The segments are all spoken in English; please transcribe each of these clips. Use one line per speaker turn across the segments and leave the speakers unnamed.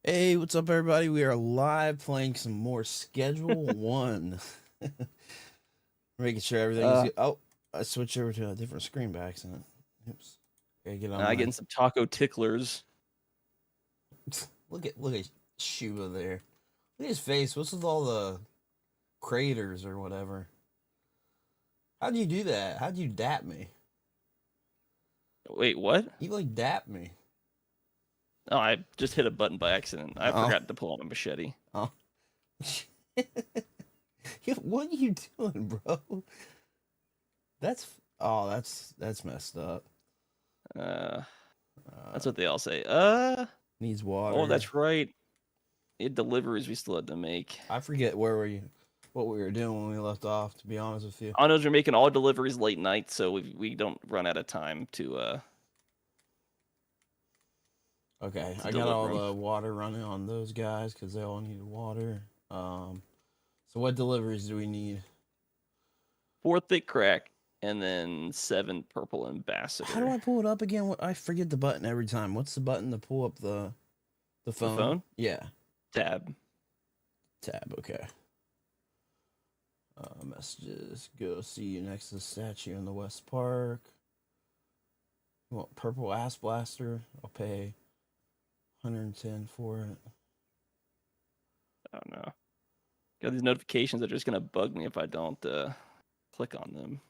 Hey, what's up, everybody? We are live playing some more Schedule 1. Making sure everything's
Uh,
good. Oh, I switched over to a different screen by accident. Oops. Gotta get on
I
my.
getting some taco ticklers.
Look at Shuba there. Look at his face. What's with all the craters or whatever? How'd you do that? How'd you dap me?
Wait, what?
You like dap me.
Oh, I just hit a button by accident. I
Oh,
forgot to pull out my machete.
oh. What are you doing, bro? That's that's messed up.
Uh,
Uh,
that's what they all say.
Needs
Oh,
water.
that's right. It deliveries we still had to make.
I forget what we were doing when we left off. To be honest with you.
I know we're making all deliveries late night, so we don't run out of time
Okay,
to
I got
deliver
all
them.
the water running on those guys because they all needed water. So what deliveries do we need?
4 thick crack, and then 7 purple ambassador.
How do I pull it up again? I forget the button every time. What's the button to pull up the
The
phone?
phone?
Yeah,
Tab.
tab. Okay. Messages. Go see you next to the statue in the West Park. You want purple ass blaster? I'll pay 110 for it.
I don't know. Got these notifications that are just gonna bug me if I don't click on them.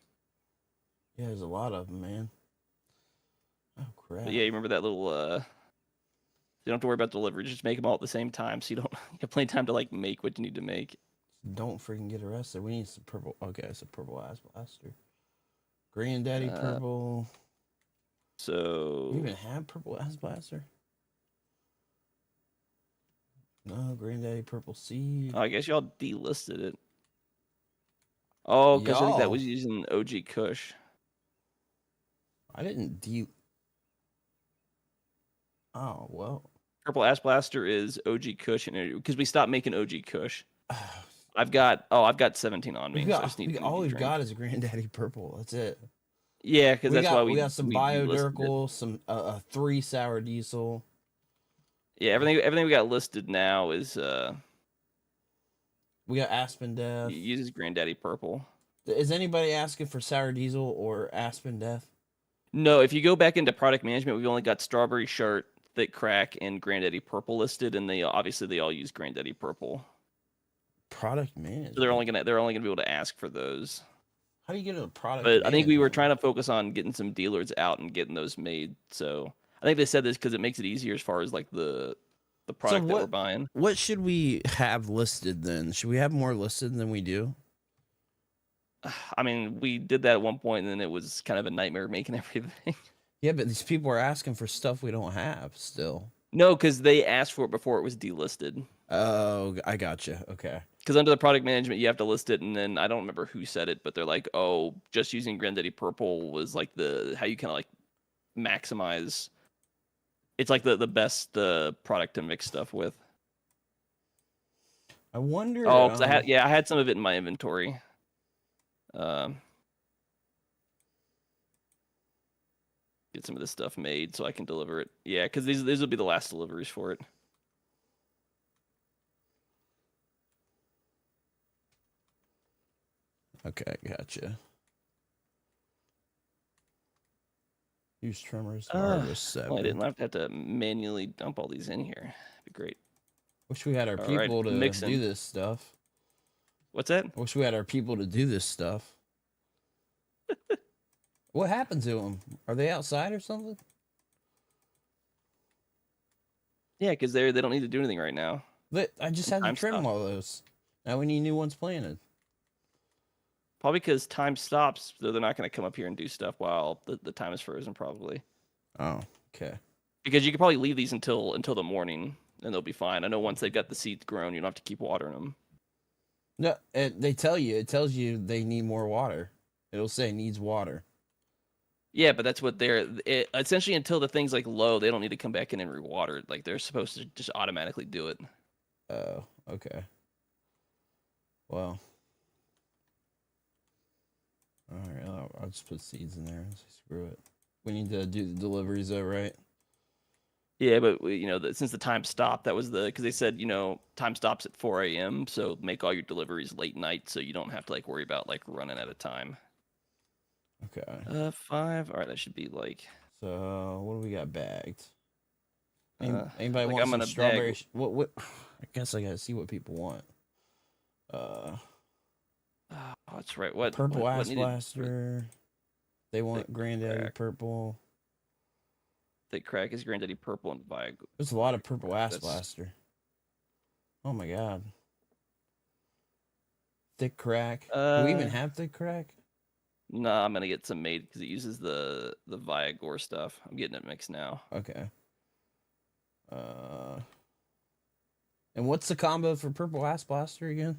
Yeah, there's a lot of them, man. Oh crap!
But yeah, you remember that little you don't have to worry about delivery. Just make them all at the same time, so you don't you have plenty of time to like make what you need to make.
Don't freaking get arrested. We need some purple. Okay, it's a purple ass blaster. Granddaddy
Uh,
purple.
so
You even have purple ass blaster? No, granddaddy purple seed.
I guess y'all delisted it. Oh, because I think that
Y'all,
was using OG Kush.
I didn't de. Oh well.
Purple Ash Blaster is OG Kush, and because we stopped making OG Kush, I've got 17 on me, so I just need an
All
energy
we've
drink.
got is granddaddy purple. That's it.
Yeah, because that's why
We
we
got some
we delisted it.
biodurcal, some 3 sour diesel.
Yeah, everything we got listed now is
We got Aspen Death.
uses Granddaddy Purple.
Is anybody asking for sour diesel or Aspen Death?
No, if you go back into product management, we've only got Strawberry Shart, Thick Crack, and Granddaddy Purple listed, and they all use Granddaddy Purple.
Product
So they're
management.
only gonna be able to ask for those.
How do you get into product
But I think we were
management?
trying to focus on getting some dealers out and getting those made. So I think they said this because it makes it easier as far as like the
So
product that we're buying.
what should we have listed then? Should we have more listed than we do?
I mean, we did that at one point, and then it was kind of a nightmare making everything.
Yeah, but these people are asking for stuff we don't have still.
No, because they asked for it before it was delisted.
Oh, I gotcha. Okay.
Because under the product management, you have to list it, and then I don't remember who said it, but they're like, "Oh, just using Granddaddy Purple was like the how you kind of like maximize. It's like the best product to mix stuff with."
I wonder.
Oh, because I had some of it in my inventory. Get some of this stuff made so I can deliver it. Yeah, because these will be the last deliveries for it.
Okay, gotcha. Use trimmers.
Well,
Harvest
I
7.
didn't have to manually dump all these in here. That'd be great.
Wish we had our
All right,
people to
mixing.
do this stuff.
What's that?
Wish we had our people to do this stuff. What happened to them? Are they outside or something?
Yeah, because they don't need to do anything right now.
But I just had to
Time
trim
stop.
all those. Now we need new ones planted.
Probably because time stops, so they're not going to come up here and do stuff while the time is frozen. Probably
Oh, okay.
because you could probably leave these until the morning, and they'll be fine. I know once they've got the seeds grown, you don't have to keep watering them.
No, it tells you they need more water. It'll say needs water.
Yeah, but that's what essentially until the thing's like low, they don't need to come back in and rewater it. Like they're supposed to just automatically do it.
Oh, okay. Well. Alright, I'll just put seeds in there and say screw it. We need to do the deliveries though, right?
Yeah, but since the time stopped, that was because they said time stops at 4 a.m. So make all your deliveries late night, so you don't have to like worry about like running out of time.
Okay.
5. All right, that should be like.
So what do we got bagged? Anybody
Like
want
I'm
some
gonna bag.
strawberry? What? I guess I gotta see what people want.
Oh, that's right. What
Purple
what
Ass
needed
Blaster. They
thick
want Granddaddy
crack?
Purple.
Thick crack is Granddaddy purple and Viagra.
There's a lot of Purple Ass
That's
Blaster. Oh my god. Thick Crack. Do we even have Thick Crack?
no. I'm gonna get some made because it uses the Viagra stuff. I'm getting it mixed now.
Okay. And what's the combo for Purple Ass Blaster again?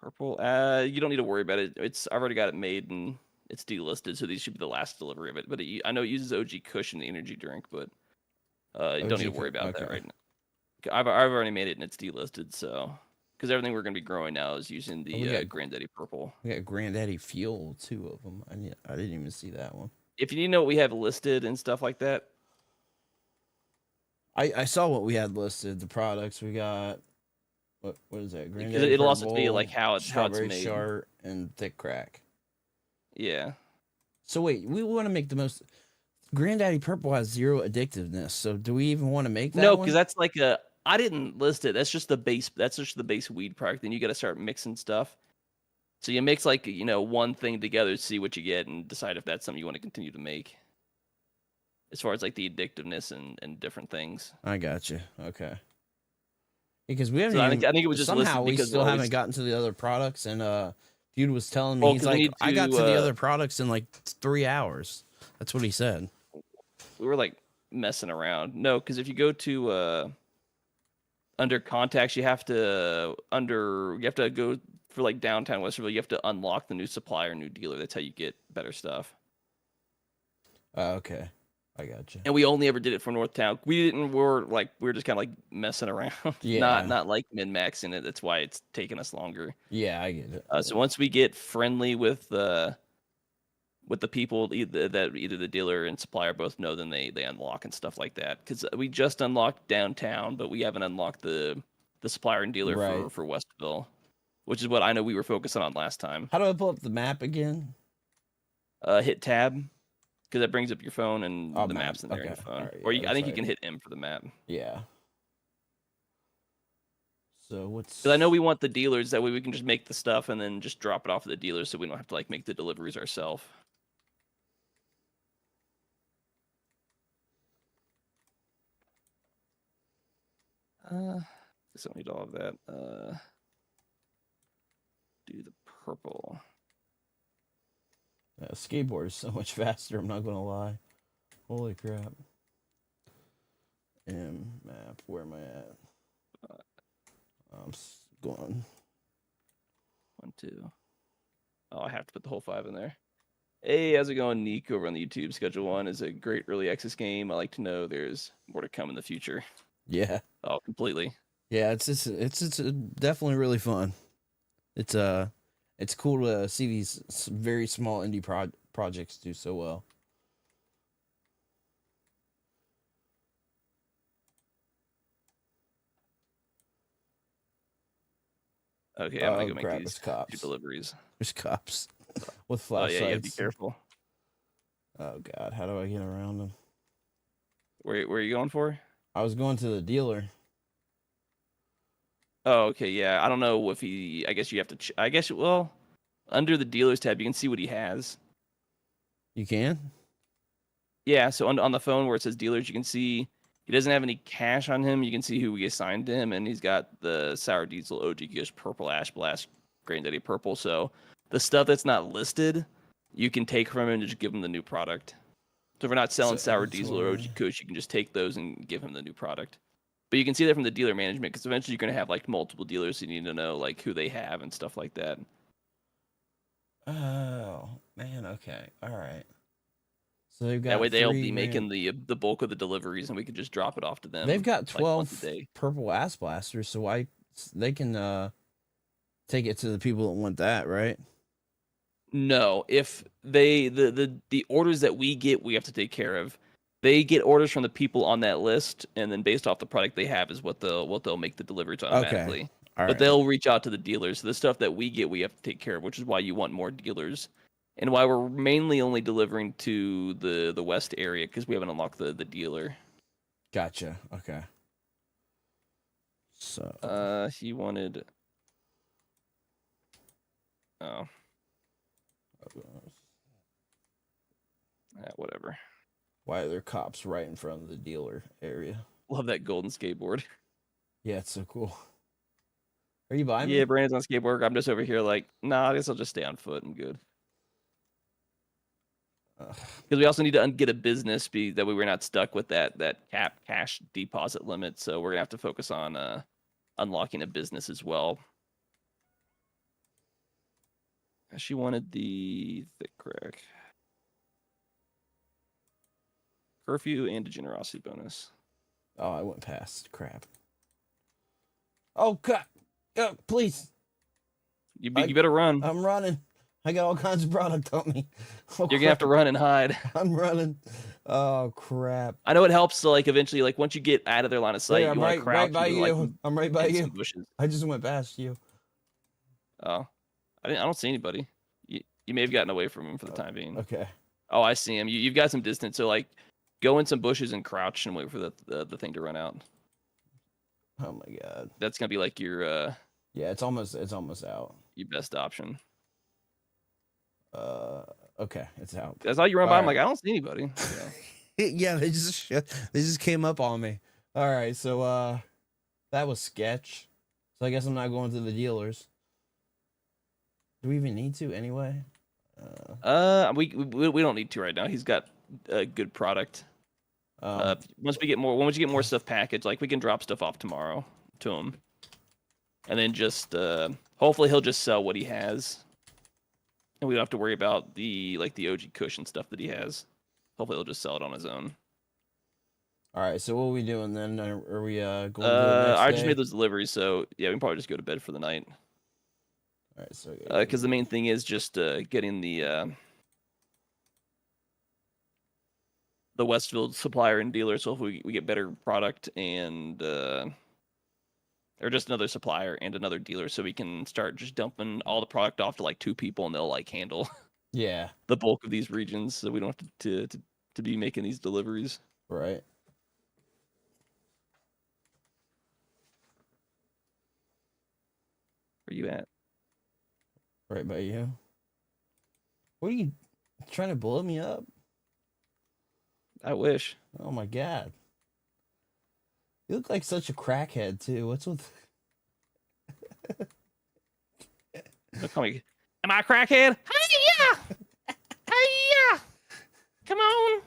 Purple. You don't need to worry about it. I've already got it made and it's delisted, so these should be the last delivery of it. But I know it uses OG Cushion, the energy drink, but you don't need to worry about that right now. I've already made it and it's delisted, so because everything we're gonna be growing now is using the Granddaddy Purple.
We got Granddaddy Fuel, 2 of them. I didn't even see that one.
If you need to know what we have listed and stuff like that,
I saw what we had listed. The products we got. What is that?
Because it'll also be like how it's made.
Shart and Thick Crack.
Yeah.
So wait, we want to make the most. Granddaddy Purple has 0 addictiveness. So do we even want to make that?
No, because that's like I didn't list it. That's just the base. That's just the base weed product. Then you got to start mixing stuff. So you mix like one thing together, see what you get, and decide if that's something you want to continue to make. As far as like the addictiveness and different things.
I got you. Okay. Because we haven't.
So I think it was just
somehow we
because
still haven't gotten to the other products, and dude was telling me he's like, I got to the other products in like 3 hours. That's what he said.
We were like messing around. No, because if you go to under contacts, you have to go for like downtown Westerville. You have to unlock the new supplier, new dealer. That's how you get better stuff.
Okay. I got you.
And we only ever did it for Northtown. We were just kind of like messing around.
Yeah.
not like min-maxing it. That's why it's taking us longer.
Yeah, I get it.
So once we get friendly with the people that either the dealer and supplier both know, then they unlock and stuff like that. Because we just unlocked downtown, but we haven't unlocked the supplier and dealer for Westville, which is what I know we were focusing on last time.
How do I pull up the map again?
Hit tab, because that brings up your phone and the maps in there on your phone. Right, or I think you can hit M for the map.
Yeah. So what's?
Because I know we want the dealers, that way we can just make the stuff and then just drop it off to the dealers, so we don't have to like make the deliveries ourselves. I don't need all of that. Do the purple.
Skateboard is so much faster. I'm not gonna lie. Holy crap. M map. Where am I at? I'm going.
1, 2. Oh, I have to put the whole 5 in there. Hey, how's it going, Nick? Over on the YouTube. Schedule 1 is a great early access game. I like to know there's more to come in the future.
Yeah.
Oh, completely.
Yeah, it's definitely really fun. It's cool to see these very small indie projects do so well.
Okay, I'm gonna go make these deliveries.
There's cops with flashlights.
Oh yeah, you have to be careful.
Oh god, how do I get around them?
Where are you going for?
I was going to the dealer.
Oh, okay, yeah. I don't know if he. I guess you have to. Well, under the dealers tab, you can see what he has.
You can.
Yeah. So on the phone where it says dealers, you can see he doesn't have any cash on him. You can see who we assigned to him, and he's got the Sour Diesel, OG Kush, Purple Ash Blast, Granddaddy Purple. So the stuff that's not listed, you can take from him and just give him the new product. So if we're not selling Sour Diesel or OG Kush, you can just take those and give him the new product. But you can see that from the dealer management, because eventually you're going to have like multiple dealers. So you need to know like who they have and stuff like that.
Oh man, okay, all right. So they've got
that way they'll be making the bulk of the deliveries, and we could just drop it off to them.
They've got 12 Purple Ass Blasters, so they can take it to the people that want that, right?
No, if they the orders that we get, we have to take care of. They get orders from the people on that list, and then based off the product they have is what they'll make the deliveries automatically.
Okay. All
But
right.
they'll reach out to the dealers. So the stuff that we get, we have to take care of, which is why you want more dealers, and why we're mainly only delivering to the west area because we haven't unlocked the dealer.
Gotcha. Okay. So.
He wanted. Oh. Whatever.
Why are there cops right in front of the dealer area?
Love that golden skateboard.
Yeah, it's so cool. Are you buying me?
Yeah, Brandon's on skateboard. I'm just over here like, nah, I guess I'll just stay on foot and good. Because we also need to get a business that way we're not stuck with that cap cash deposit limit. So we're gonna have to focus on unlocking a business as well. She wanted the thick crack, curfew, and a generosity bonus.
Oh, I went past. Crap. Oh, God. Oh, please.
You better run.
I'm running. I got all kinds of product on me.
You're going to have to run and hide.
I'm running. Oh, crap.
I know it helps to, like, eventually, like, once you get out of their line of sight,
I'm
you want to crouch.
right by you.
Like,
I'm right by you.
Bushes.
I just went past you.
Oh. I don't see anybody. You may have gotten away from him for the time being.
Okay.
Oh, I see him. You've got some distance, so, like, go in some bushes and crouch and wait for the thing to run out.
Oh my God.
That's gonna be like your
yeah, it's almost out.
Your best option.
Okay, it's out.
That's how you run by. I'm like, I don't see anybody. Yeah,
yeah, they just came up on me. All right, so that was sketch. So I guess I'm not going to the dealers. Do we even need to anyway?
We don't need to right now. He's got a good product. Once we get more stuff packaged, like we can drop stuff off tomorrow to him, and then just hopefully he'll just sell what he has, and we don't have to worry about the OG cushion stuff that he has. Hopefully he'll just sell it on his own.
All right, so what are we doing then? Are we going to the next
I
day?
just made those deliveries, so yeah, we can probably just go to bed for the night.
All right, so
because the main thing is just getting the Westfield supplier and dealer. So if we get better product and or just another supplier and another dealer, so we can start just dumping all the product off to like 2 people and they'll like handle the bulk of these regions, so we don't have to be making these deliveries.
Right.
Where you at?
Right by you. What are you trying to blow me up?
I wish.
Oh my God. You look like such a crackhead too. What's with
Don't call me. Am I a crackhead? Hey yeah. Come on.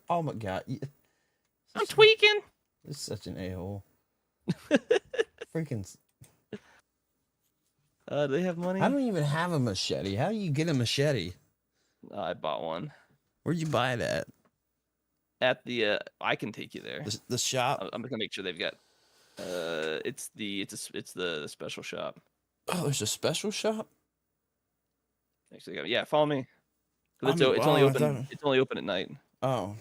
Oh my God.
I'm tweaking.
This is such an a-hole. Freaking.
Do they have money?
I don't even have a machete. How do you get a machete?
I bought one.
Where'd you buy that?
At the I can take you there.
The shop.
I'm gonna make sure they've got. It's the special shop.
Oh, there's a special shop.
Actually, yeah, follow me. It's
Oh,
only open. It's only open at night.
Oh,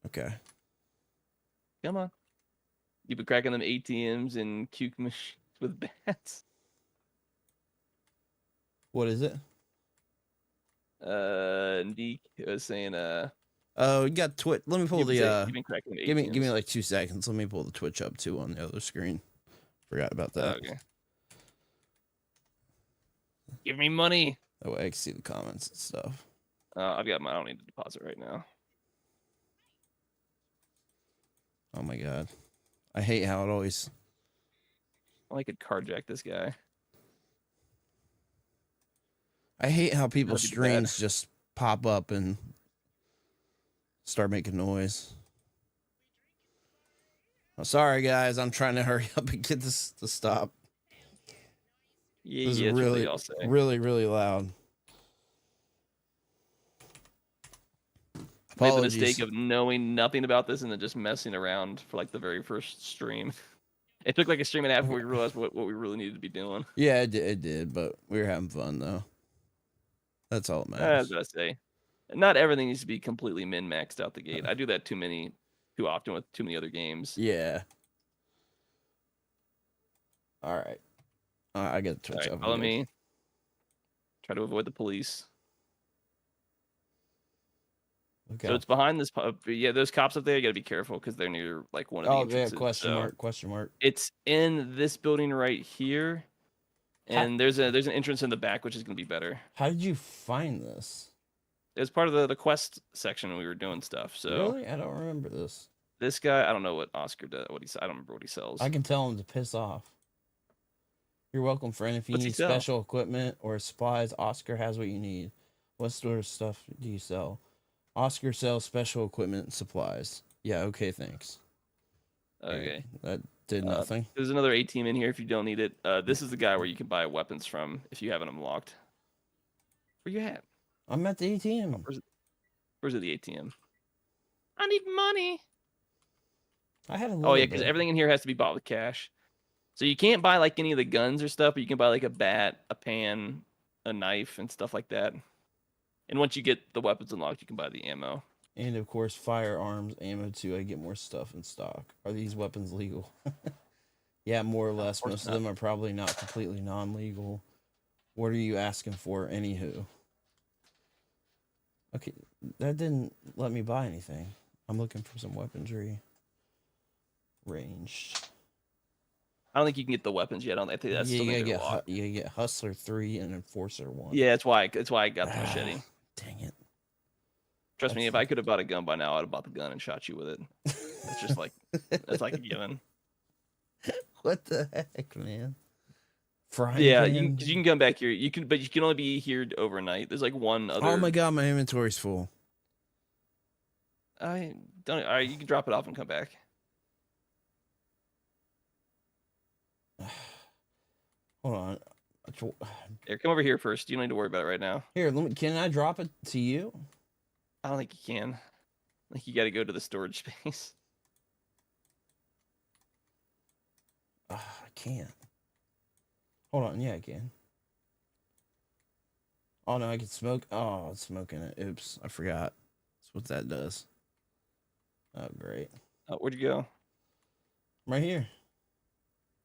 okay.
Come on. You've been cracking them ATMs and cuke machines with bats.
What is it?
Neek was saying
Oh, you got Twitch. Let me pull the
you've been cracking them ATMs.
give me like 2 seconds. Let me pull the Twitch up too on the other screen. Forgot about that.
Okay. Give me money.
That way I can see the comments and stuff.
I've got mine. I don't need to deposit right now.
Oh my God. I hate how it always.
I could carjack this guy.
I hate how people's
That'd be bad.
streams just pop up and start making noise. Oh, sorry, guys. I'm trying to hurry up and get this to stop.
Yeah,
This
yeah,
is really,
I'll say.
really loud.
Made the
Apologies.
mistake of knowing nothing about this and then just messing around for like the very first stream. It took like a stream and a half before we realized what we really needed to be doing.
Yeah, it did, but we were having fun though. That's all that matters.
That's what I say. not everything needs to be completely min-maxed out the gate. I do that too often with too many other games.
Yeah. All right. I got to Twitch open.
Follow me. Try to avoid the police.
Okay.
So it's behind this. Yeah, those cops up there. You got to be careful because they're near like one of the entrances.
Yeah, question mark.
It's in this building right here, and there's an entrance in the back, which is gonna be better.
How did you find this?
It's part of the quest section when we were doing stuff. So
really, I don't remember this.
This guy, I don't know what Oscar does. I don't remember what he sells.
I can tell him to piss off. You're welcome, friend. If you need special equipment or supplies, Oscar has what you need. What sort of stuff do you sell? Oscar sells special equipment and supplies. Yeah, okay, thanks.
Okay.
That did nothing.
There's another ATM in here if you don't need it. This is the guy where you can buy weapons from if you haven't unlocked. Where you at?
I'm at the ATM.
Where's the ATM? I need money.
I had a
yeah, because everything in here has to be bought with cash. So you can't buy like any of the guns or stuff, but you can buy like a bat, a pan, a knife, and stuff like that. And once you get the weapons unlocked, you can buy the ammo.
And of course, firearms, ammo too. I get more stuff in stock. Are these weapons legal? Yeah, more or less. Most of them are probably not completely non-legal. What are you asking for, anywho? Okay, that didn't let me buy anything. I'm looking for some weaponry. Ranged.
I don't think you can get the weapons yet. I think that's
you gotta get Hustler 3 and Enforcer 1.
Yeah, that's why I got the machete.
Dang it.
Trust me, if I could have bought a gun by now, I'd have bought the gun and shot you with it. It's just like that's like a given.
What the heck, man?
Yeah, you can come back here. But you can only be here overnight. There's like one other.
Oh my god, my inventory's full.
I don't. All right, you can drop it off and come back.
Hold on.
Here, come over here first. You don't need to worry about it right now.
Here, can I drop it to you?
I don't think you can. I think you got to go to the storage space.
I can't. Hold on. Yeah, I can. Oh, no, I can smoke. Oh, it's smoking it. Oops, I forgot. That's what that does. Oh, great.
Where'd you go?
Right here.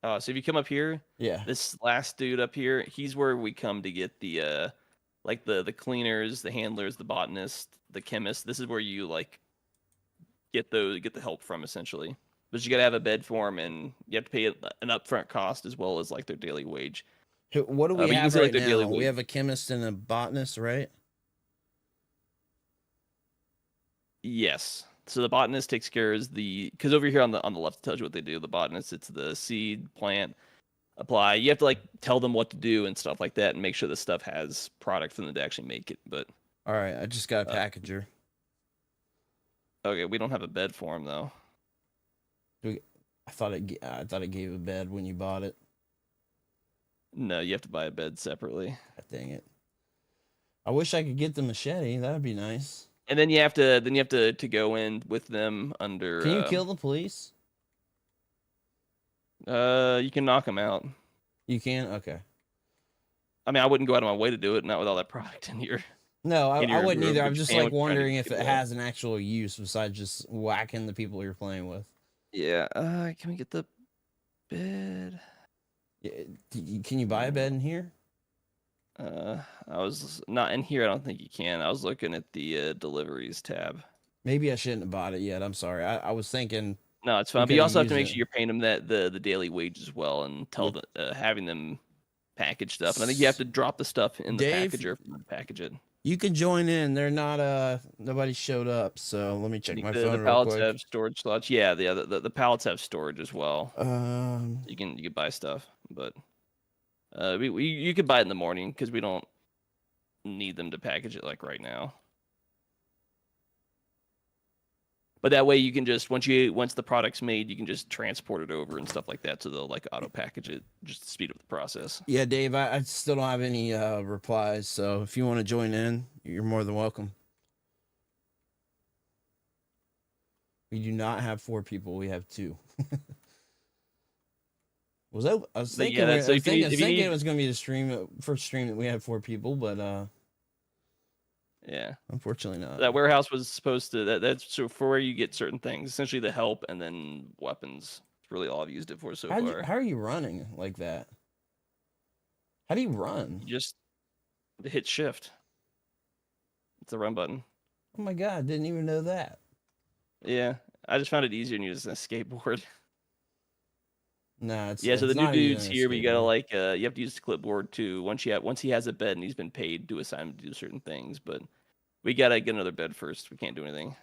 So if you come up here,
yeah,
this last dude up here, he's where we come to get the like the cleaners, the handlers, the botanists, the chemists. This is where you like get the help from essentially. But you gotta have a bed for them, and you have to pay an upfront cost as well as like their daily wage.
What do we have right now? We have a chemist and a botanist, right?
Yes. So the botanist takes care of because over here on the left it tells you what they do. The botanist, it's the seed, plant, apply. You have to like tell them what to do and stuff like that, and make sure the stuff has product for them to actually make it. But
all right, I just got a packager.
Okay, we don't have a bed for him though.
I thought it gave a bed when you bought it.
No, you have to buy a bed separately.
God dang it! I wish I could get the machete. That'd be nice.
And then you have to go in with them under.
Can you kill the police?
You can knock them out.
You can? Okay.
I mean, I wouldn't go out of my way to do it, not with all that product in here.
No, I wouldn't either. I'm just like wondering if it has an actual use besides just whacking the people you're playing with.
Yeah. Can we get the bed?
Yeah, can you buy a bed in here?
I was not in here. I don't think you can. I was looking at the deliveries tab.
Maybe I shouldn't have bought it yet. I'm sorry. I was thinking.
No, it's fine. But you also have to make sure you're paying them the daily wage as well, and having them package stuff. And I think you have to drop the stuff in the packager to package it.
You can join in. They're not. Nobody showed up. So let me check my phone.
The pallets have storage slots. Yeah, the pallets have storage as well. You can buy stuff, but. You could buy it in the morning because we don't need them to package it like right now. But that way you can just once the product's made, you can just transport it over and stuff like that. So they'll like auto package it just to speed up the process. Yeah,
Dave, I still don't have any replies. So if you want to join in, you're more than welcome. We do not have 4 people. We have 2. I was thinking it was going to be the first stream that we had 4 people, but
Yeah.
Unfortunately not.
That warehouse was supposed to that's so for where you get certain things, essentially the help and then weapons. It's really all I've used it for so far.
How are you running like that? How do you run?
You just hit shift. It's the run button.
Oh my god, didn't even know that.
Yeah, I just found it easier than using a skateboard.
Nah, it's
Yeah, so the new
not
dude's
even a
here, but you gotta
skateboard.
like you have to use the clipboard too. Once he has a bed and he's been paid to assign him to do certain things, but we gotta get another bed first. We can't do anything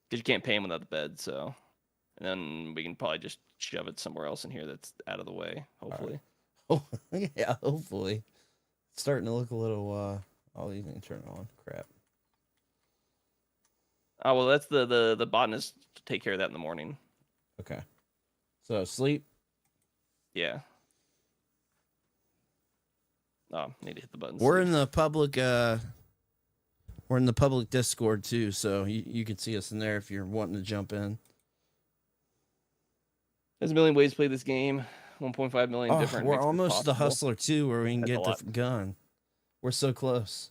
because you can't pay him without the bed. So, and then we can probably just shove it somewhere else in here that's out of the way. Hopefully.
Oh yeah, hopefully. It's starting to look a little. Oh, you can turn it on. Crap.
Oh well, that's the botanist to take care of that in the morning.
Okay. So sleep.
Yeah. Oh, need to hit the button.
We're in the public. We're in the public Discord too, so you can see us in there if you're wanting to jump in.
There's a million ways to play this game. 1.5 million different.
We're almost the Hustler 2, where we can get the gun. We're so close.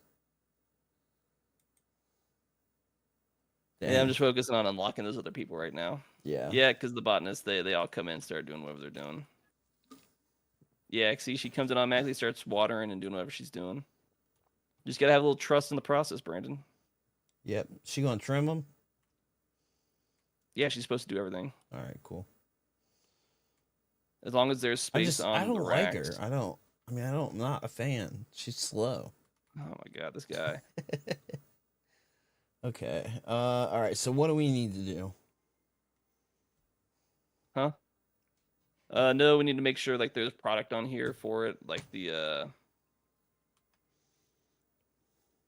Dang. Yeah, I'm just focusing on unlocking those other people right now.
Yeah.
Yeah, because the botanists, they all come in and start doing whatever they're doing. Yeah, see, she comes in automatically, starts watering and doing whatever she's doing. Just gotta have a little trust in the process, Brandon.
Yep. She gonna trim them?
Yeah, she's supposed to do everything.
All right, cool.
As long as there's space on the racks.
I don't like her. I'm not a fan. She's slow.
Oh my god, this guy.
Okay. All right. So what do we need to do?
Huh? No, we need to make sure like there's product on here for it, like the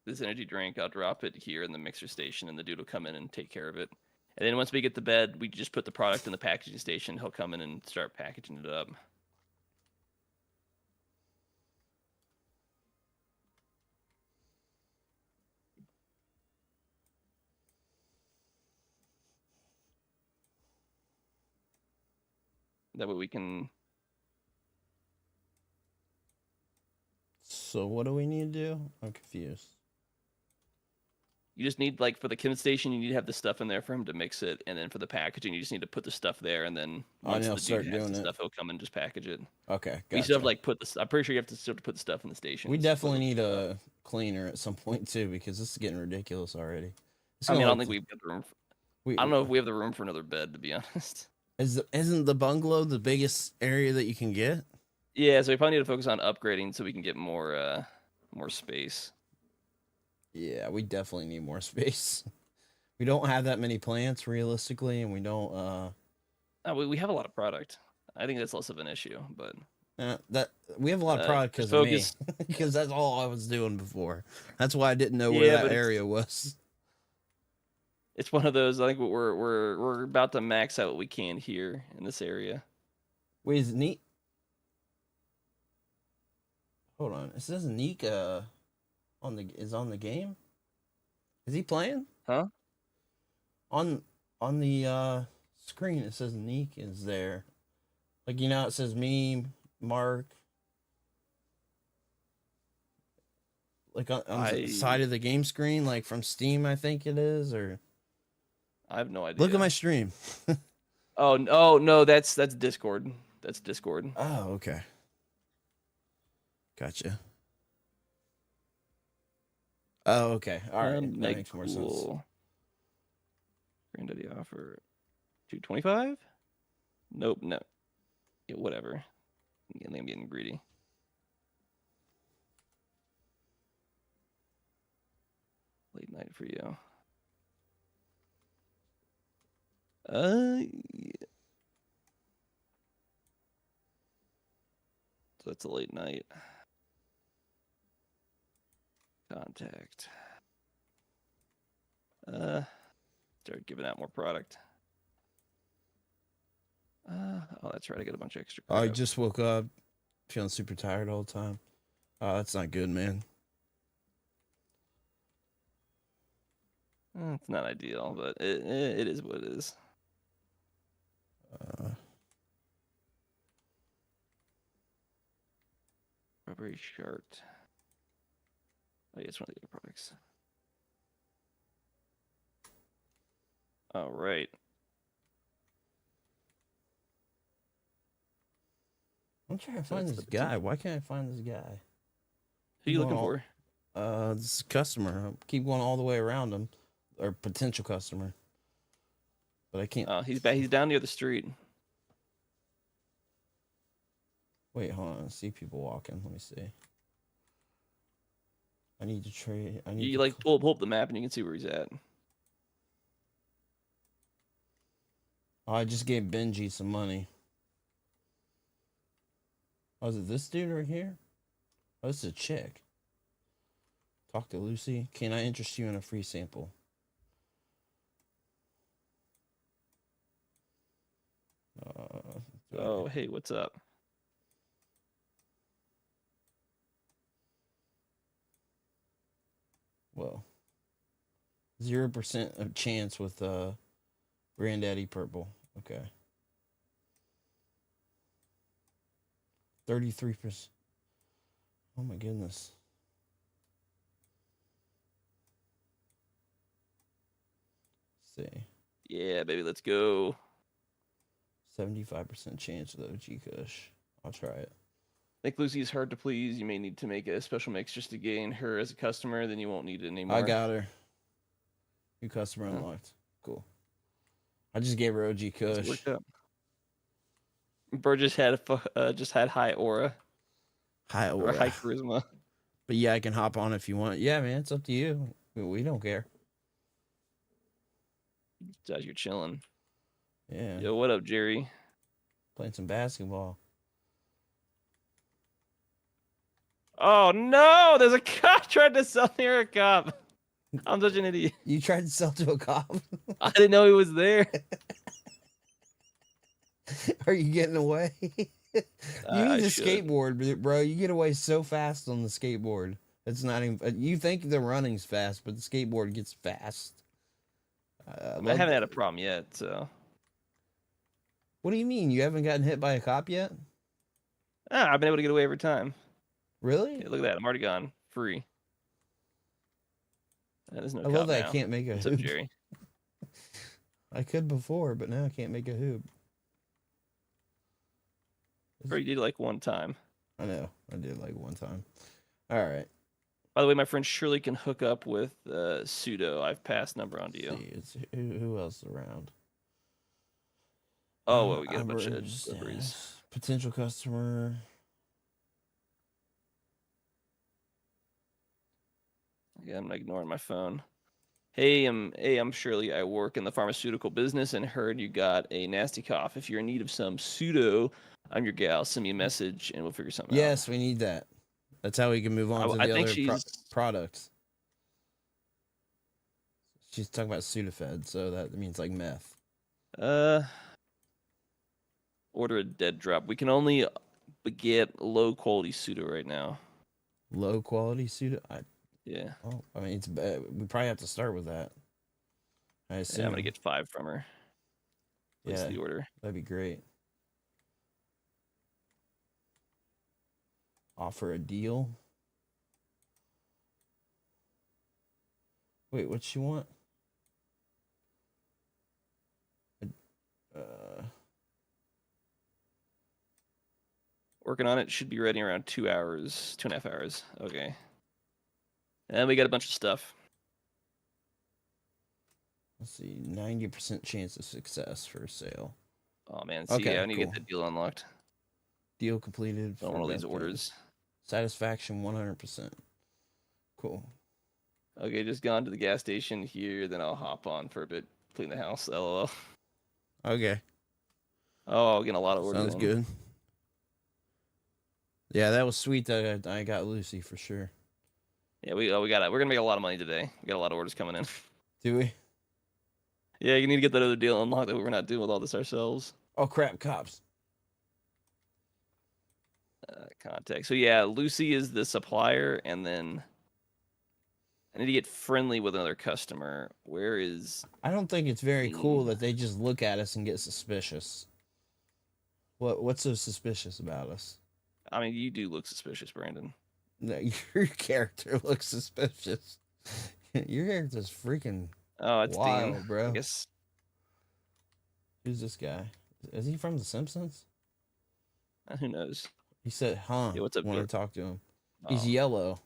this energy drink. I'll drop it here in the mixer station, and the dude will come in and take care of it. And then once we get the bed, we just put the product in the packaging station. He'll come in and start packaging it up. That way we can.
So what do we need to do? I'm confused.
You just need, like, for the chem station, you need to have the stuff in there for him to mix it, and then for the packaging, you just need to put the stuff there, and then once the dude has the stuff, he'll come and just package it.
Okay, gotcha.
You still have to, like, I'm pretty sure you have to still put the stuff in the station.
We definitely need a cleaner at some point too, because this is getting ridiculous already.
I mean, I don't think we've got the room. I don't know if we have the room for another bed, to be honest.
Isn't the bungalow the biggest area that you can get?
Yeah, so we probably need to focus on upgrading so we can get more space.
Yeah, we definitely need more space. We don't have that many plants realistically, and we don't.
We have a lot of product. I think that's less of an issue, but
that we have a lot of product because of me, because that's all I was doing before. That's why I didn't know where that area was.
It's one of those. I think we're about to max out what we can here in this area.
Wait, is Neek? Hold on, it says Neek on the game. Is he playing?
Huh?
On the screen it says Neek is there. Like, it says me, Mark. Like on the side of the game screen, like from Steam, I think it is, or
I have no idea.
Look at my stream.
Oh no, that's Discord. That's Discord.
Oh, okay. Gotcha. Oh, okay. All right. That makes more sense.
Granddaddy offer $225? Nope, no. Yeah, whatever. I think I'm getting greedy. Late night for you. Yeah. So that's a late night. Contact. Start giving out more product. Oh, that's right. I got a bunch of extra crap.
I just woke up feeling super tired all the time. Oh, that's not good, man.
It's not ideal, but it is what it is. Rubbery shirt. Oh, yeah, it's one of the other products. All right.
I'm trying to find this guy. Why can't I find this guy?
Who are you looking for?
This customer. I keep going all the way around him, or potential customer. But I can't.
Oh, he's back. He's down near the street.
Wait, hold on. I see people walking. Let me see. I need to trade.
You like pull up the map and you can see where he's at.
Oh, I just gave Benji some money. Oh, is it this dude right here? Oh, this is a chick. Talk to Lucy. Can I interest you in a free sample?
Oh, hey, what's up?
Well, 0% of chance with Granddaddy Purple. Okay. 33%. Oh my goodness. Let's see.
Yeah, baby, let's go.
75% chance with OG Kush. I'll try it.
Think Lucy's hard to please. You may need to make a special mix just to gain her as a customer. Then you won't need it anymore.
I got her. New customer unlocked. Cool. I just gave her OG Kush.
Burgess had high aura.
High aura.
Or high charisma.
But yeah, I can hop on if you want. Yeah, man, it's up to you. We don't care.
As you're chilling.
Yeah.
Yo, what up, Jerry?
Playing some basketball.
Oh no! There's a cop trying to sell near a cop. I'm such an idiot.
You tried to sell to a cop?
I didn't know he was there.
Are you getting away? You need a skateboard, bro. You get away so fast on the skateboard. It's not even. You think the running's fast, but the skateboard gets fast.
I haven't had a problem yet, so.
What do you mean? You haven't gotten hit by a cop yet?
I've been able to get away every time.
Really?
Yeah, look at that. I'm already gone. Free. There's no
I love that
now.
I can't make a
What's
hoop.
up, Jerry?
I could before, but now I can't make a hoop.
Or you did like one time.
I know. I did like one time. All right.
By the way, my friend Shirley can hook up with Pseudo. I've passed number on to you.
Let's see, who else around?
Oh, well, we get a bunch of deliveries.
Potential customer.
Yeah, I'm ignoring my phone. Hey, I'm Shirley. I work in the pharmaceutical business and heard you got a nasty cough. If you're in need of some Pseudo, I'm your gal. Send me a message and we'll figure something out.
Yes, we need that. That's how we can move on to the other products. She's talking about Sudafed, so that means like meth.
Order a dead drop. We can only get low quality Pseudo right now.
Low quality Pseudo?
Yeah.
Oh, I mean, it's bad. We probably have to start with that. I assume.
Yeah, I'm gonna get 5 from her. Place the order.
That'd be great. Offer a deal. Wait, what's she want?
Working on it. Should be ready around 2 hours, 2.5 hours. Okay. And we got a bunch of stuff.
Let's see, 90% chance of success for a sale.
Oh man, see, okay, I need to get the deal unlocked.
Deal completed.
I want all these orders.
Satisfaction 100%. Cool.
Okay, just gone to the gas station here, then I'll hop on for a bit, clean the house. LOL.
Okay.
Oh, I'm getting a lot of orders.
Sounds good. Yeah, that was sweet that I got Lucy for sure.
Yeah, we're gonna make a lot of money today. We got a lot of orders coming in.
Do we?
Yeah, you need to get that other deal unlocked. That we're not doing with all this ourselves.
Oh crap, cops.
Contact. So yeah, Lucy is the supplier, and then I need to get friendly with another customer. Where is?
I don't think it's very cool that they just look at us and get suspicious. What's so suspicious about us?
I mean, you do look suspicious, Brandon.
No, your character looks suspicious. Your character's freaking
Oh, it's Dean.
wild, bro.
I guess.
Who's this guy? Is he from The Simpsons?
Who knows?
He said, huh,
Yeah, what's up,
want
George?
to talk to him.
Oh.
He's yellow.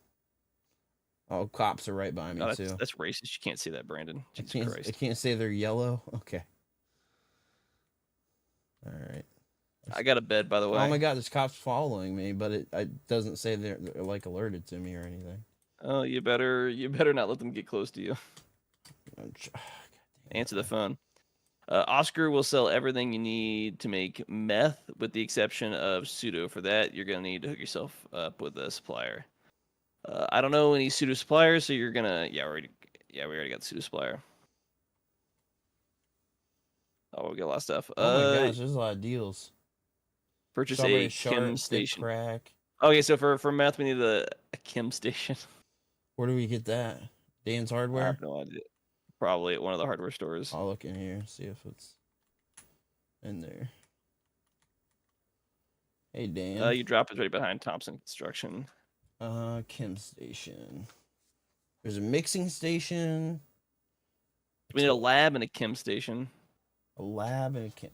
Oh, cops are right by me, too.
That's racist. You can't say that, Brandon. Jesus Christ.
I can't say they're yellow? Okay. All right.
I got a bed, by the way.
Oh my god, there's cops following me, but it doesn't say they're like alerted to me or anything.
Oh, you better not let them get close to you. Answer the phone. Oscar will sell everything you need to make meth, with the exception of pseudo. For that, you're gonna need to hook yourself up with a supplier. I don't know any pseudo suppliers, so you're gonna we already got the pseudo supplier. Oh, we got a lot of stuff.
Oh my gosh, there's a lot of deals.
Purchase
Strawberry
a chem station.
Crack.
Okay, so for meth, we need a chem station.
Where do we get that? Dan's Hardware?
I have no idea. Probably at one of the hardware stores.
I'll look in here and see if it's in there. Hey, Dan.
Your drop is right behind Thompson Construction.
Chem station. There's a mixing station.
We need a lab and a chem station.
A lab and a chem.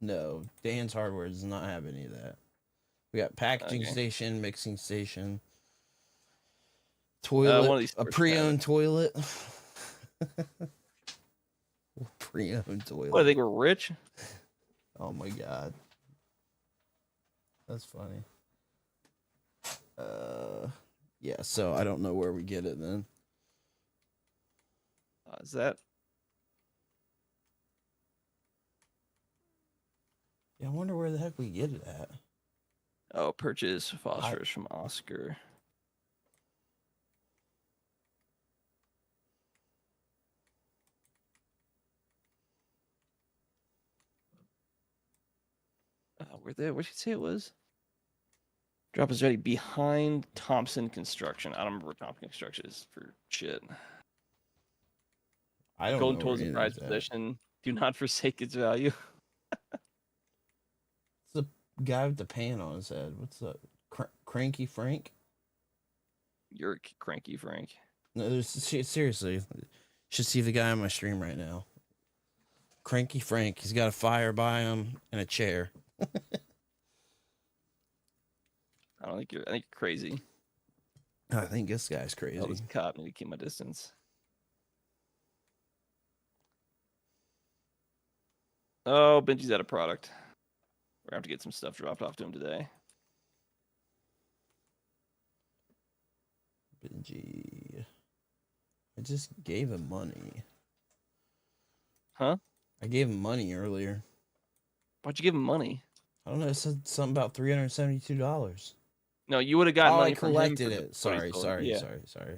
No, Dan's Hardware does not have any of that. We got packaging station, mixing station, toilet, a pre-owned toilet. Pre-owned toilet.
What, I think we're rich?
Oh my god, that's funny. Yeah. So I don't know where we get it then.
Is that?
Yeah, I wonder where the heck we get it at.
Oh, purchase phosphorus from Oscar. Where'd you say it was? Drop is ready behind Thompson Construction. I don't remember where Thompson Construction is for shit.
I don't
Golden
know.
tools in prized possession. Do not forsake its value.
It's the guy with the pan on his head. What's that? Cranky Frank?
You're cranky, Frank.
No, there's seriously. You should see the guy on my stream right now. Cranky Frank. He's got a fire by him and a chair.
I think you're crazy.
I think this guy's crazy.
Oh, this cop, need to keep my distance. Oh, Benji's out of product. We're gonna have to get some stuff dropped off to him today.
Benji. I just gave him money.
Huh?
I gave him money earlier.
Why'd you give him money?
I don't know. It said something about $372.
No, you would have gotten money from him.
I collected it. Sorry.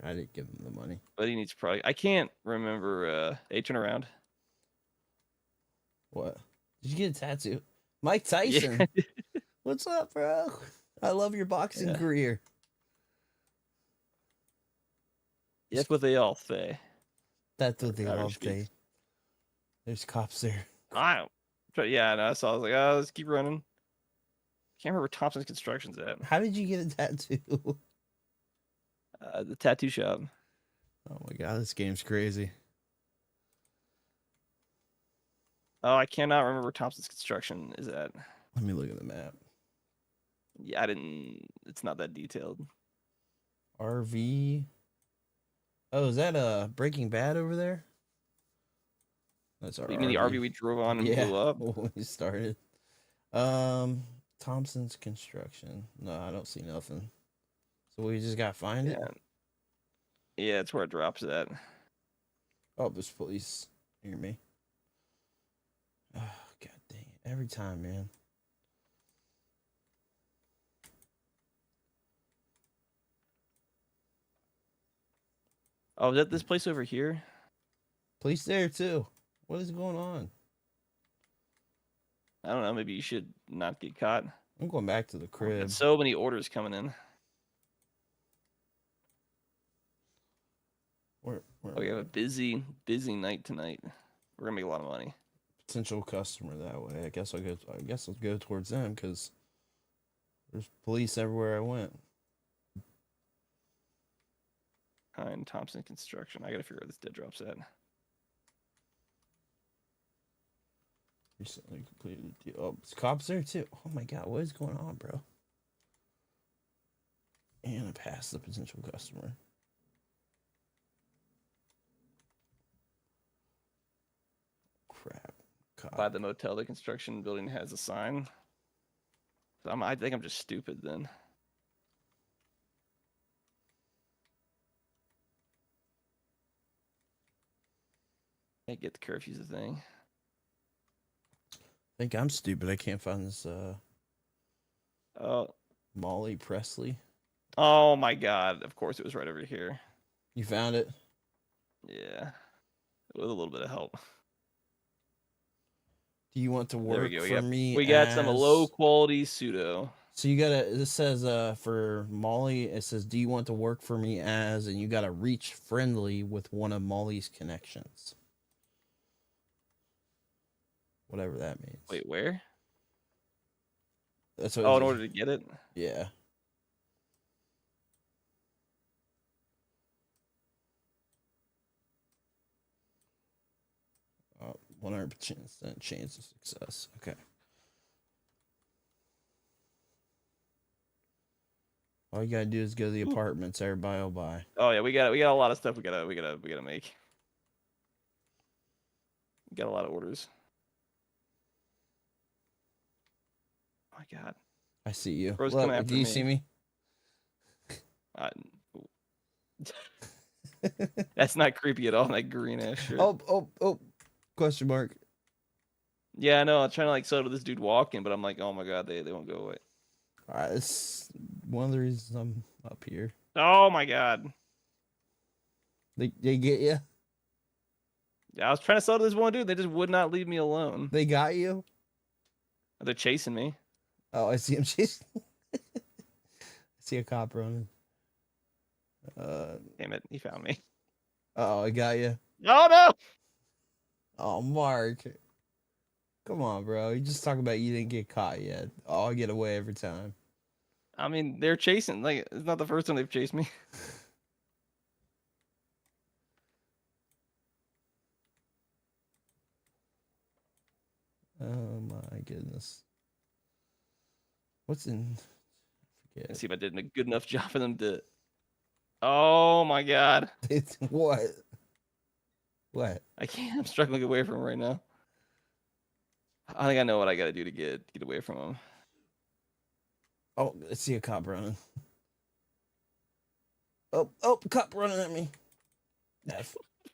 I didn't give him the money.
But he needs product. I can't remember. Hey, turn around.
What? Did you get a tattoo? Mike Tyson. Yeah. What's up, bro? I love your boxing career.
That's what they all say.
That's what they all say. There's cops there.
I saw. I was like, oh, let's keep running. Can't remember where Thompson's Construction's at.
How did you get a tattoo?
The tattoo shop.
Oh my god, this game's crazy.
Oh, I cannot remember where Thompson's Construction is at.
Let me look at the map.
Yeah, it's not that detailed.
RV. Oh, is that Breaking Bad over there? That's our.
You mean the RV we drove on and blew up?
When we started. Thompson's Construction. No, I don't see nothing. So we just gotta find it.
Yeah, it's where it drops at.
Oh, there's police near me. Oh, god dang it! Every time, man.
Oh, is that this place over here?
Police there too. What is going on?
I don't know. Maybe you should not get caught.
I'm going back to the crib.
So many orders coming in. We have a busy night tonight. We're gonna make a lot of money.
Potential customer that way. I guess I'll go towards them because there's police everywhere I went.
Behind Thompson Construction. I gotta figure out this dead drop's at.
Recently completed. Oh, it's cops there too. Oh my god, what is going on, bro? And I passed the potential customer. Crap. Cop.
By the motel, the construction building has a sign. So I think I'm just stupid then. Can't get the curfew's a thing.
I think I'm stupid. I can't find this
Oh.
Molly Presley.
Oh my god. Of course it was right over here.
You found it?
Yeah. With a little bit of help.
Do you want to work for me?
We got some low quality pseudo.
So you gotta, this says for Molly, it says, do you want to work for me as, and you gotta reach friendly with one of Molly's connections. Whatever that means.
Wait, where?
That's what.
Oh, in order to get it?
Yeah. Oh, 100% chance of success. Okay. All you gotta do is go to the apartments. Everybody will buy.
Oh yeah, we got a lot of stuff we gotta make. We got a lot of orders. Oh my god.
I see you.
Bro's
Look,
coming after
do you
me.
see me?
That's not creepy at all. That green ass shirt.
Oh! Question mark.
Yeah, I know. I'm trying to like settle this dude walking, but I'm like, oh my god, they won't go away.
All right, it's one of the reasons I'm up here.
Oh my god.
They get you?
Yeah, I was trying to settle this one dude. They just would not leave me alone.
They got you?
They're chasing me.
Oh, I see him chasing. I see a cop running.
Damn it, he found me.
Oh, I got you.
Oh no!
Oh, Mark. Come on, bro. You just talking about you didn't get caught yet. Oh, I get away every time.
I mean, they're chasing. Like, it's not the first time they've chased me.
Oh my goodness. What's in? Forget.
Let's see if I did a good enough job for them to. Oh my god.
It's what? What?
I can't. I'm struggling away from him right now. I think I know what I gotta do to get away from him.
Oh, I see a cop running. Oh, cop running at me.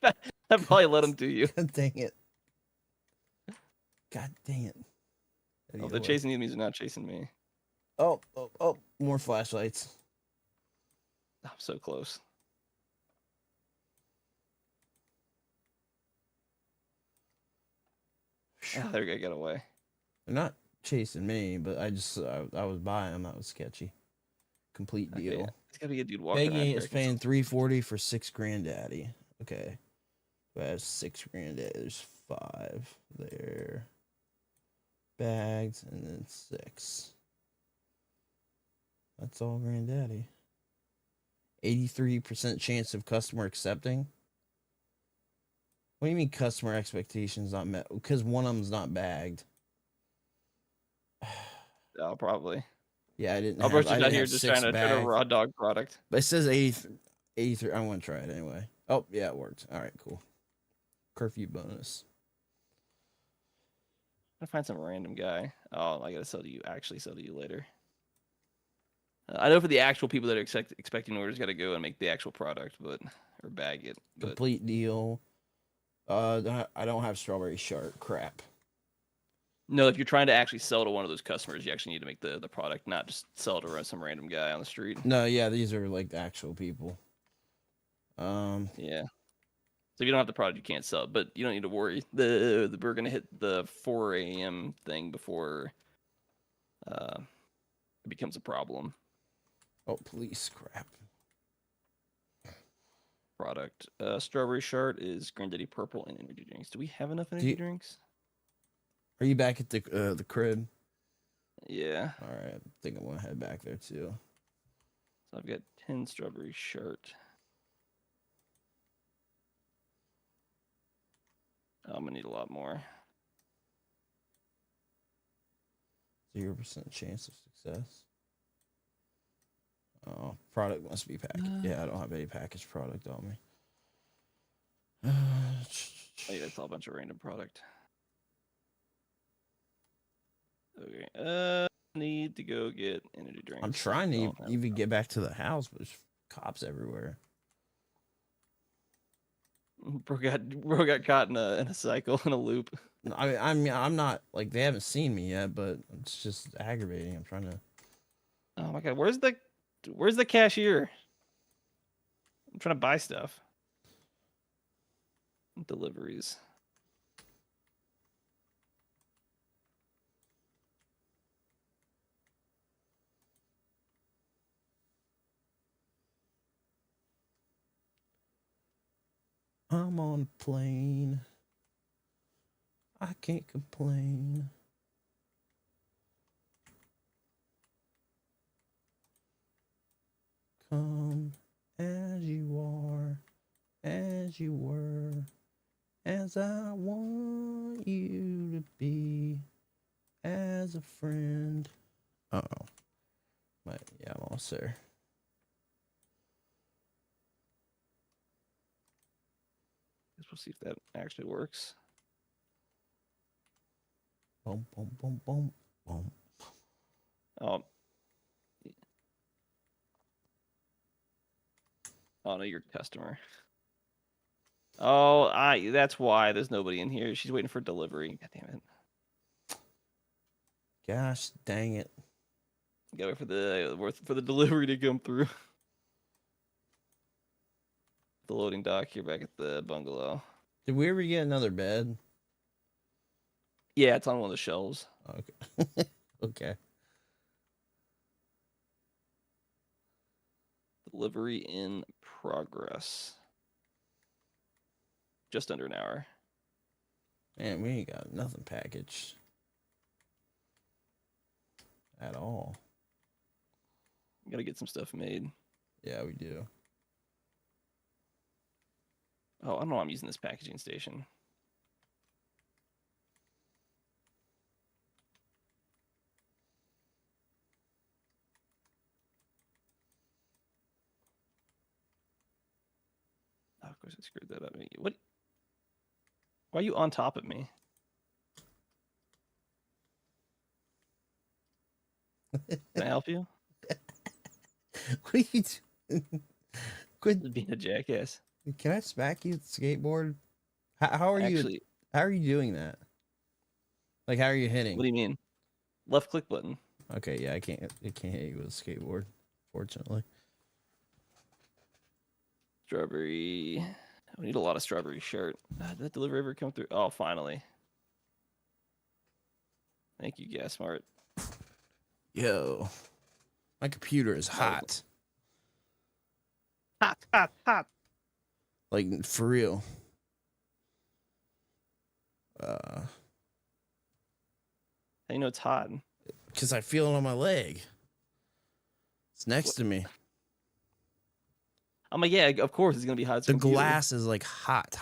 I probably let him do you.
God dang it. God dang it.
Oh, they're chasing enemies, are not chasing me.
Oh, more flashlights.
I'm so close. Oh, there we go, get away.
They're not chasing me, but I was by them. That was sketchy. Complete deal.
Okay. It's gotta be a dude walking.
Peggy is paying $340 for 6 granddaddy. Okay. That's 6 granddaddy. There's 5 there. Bags and then 6. That's all granddaddy. 83% chance of customer accepting. What do you mean customer expectations not met? Because one of them's not bagged.
Oh, probably.
Yeah, I didn't.
I'll out here just trying to raw dog product.
But it says 83. I want to try it anyway. Oh, yeah, it worked. All right, cool. Curfew bonus.
I'm gonna find some random guy. Oh, I gotta sell to you. Actually, sell to you later. I know for the actual people that are expecting orders, gotta go and make the actual product, or bag it. But...
Complete deal. I don't have strawberry shark. Crap.
No, if you're trying to actually sell to one of those customers, you actually need to make the product, not just sell to some random guy on the street.
No, yeah, these are like the actual people.
Yeah. So if you don't have the product, you can't sell it, but you don't need to worry. We're gonna hit the 4 a.m. thing before it becomes a problem.
Oh, police crap.
Product. Strawberry Shard is Granddaddy Purple and energy drinks. Do we have enough energy drinks?
Are you back at the crib?
Yeah.
All right. I think I want to head back there too.
So I've got 10 Strawberry Shard. I'm gonna need a lot more.
0% chance of success. Oh, product must be packaged. Yeah, I don't have any packaged product on me.
Oh, yeah, it's all a bunch of random product. Okay. Need to go get energy drinks.
I'm trying to even get back to the house, but there's cops everywhere.
Bro got caught in a cycle, in a loop.
I mean, I'm not like, they haven't seen me yet, but it's just aggravating. I'm trying to.
Oh my god, where's the cashier? I'm trying to buy stuff. Deliveries.
I'm on a plane. I can't complain. Come as you are, as you were, as I want you to be, as a friend. Uh oh. Yeah, I'm almost there.
Guess we'll see if that actually works.
Boom, boom, boom, boom, boom.
Oh. Oh no, you're a customer. Oh, that's why there's nobody in here. She's waiting for delivery. God damn it.
Gosh dang it.
Gotta wait for the delivery to come through. The loading dock, you're back at the bungalow.
Did we ever get another bed?
Yeah, it's on one of the shelves.
Okay. Okay.
Delivery in progress. Just under an hour.
Man, we ain't got nothing packaged at all.
Gotta get some stuff made.
Yeah, we do.
Oh, I don't know why I'm using this packaging station. Oh, of course I screwed that up. What? Why are you on top of me? Can I help you?
What are you doing? Quit
being a jackass.
Can I smack you with the skateboard? How are you doing that? Like, how are you hitting?
What do you mean? Left click button.
Okay, yeah, I can't hit you with a skateboard, fortunately.
Strawberry. We need a lot of strawberry shirt. Did that delivery ever come through? Oh, finally. Thank you, Gas Smart.
Yo, my computer is hot.
Hot, hot, hot.
Like, for real.
How you know it's hot?
Because I feel it on my leg. It's next to me.
I'm like, yeah, of course it's gonna be hot.
The glass is like hot.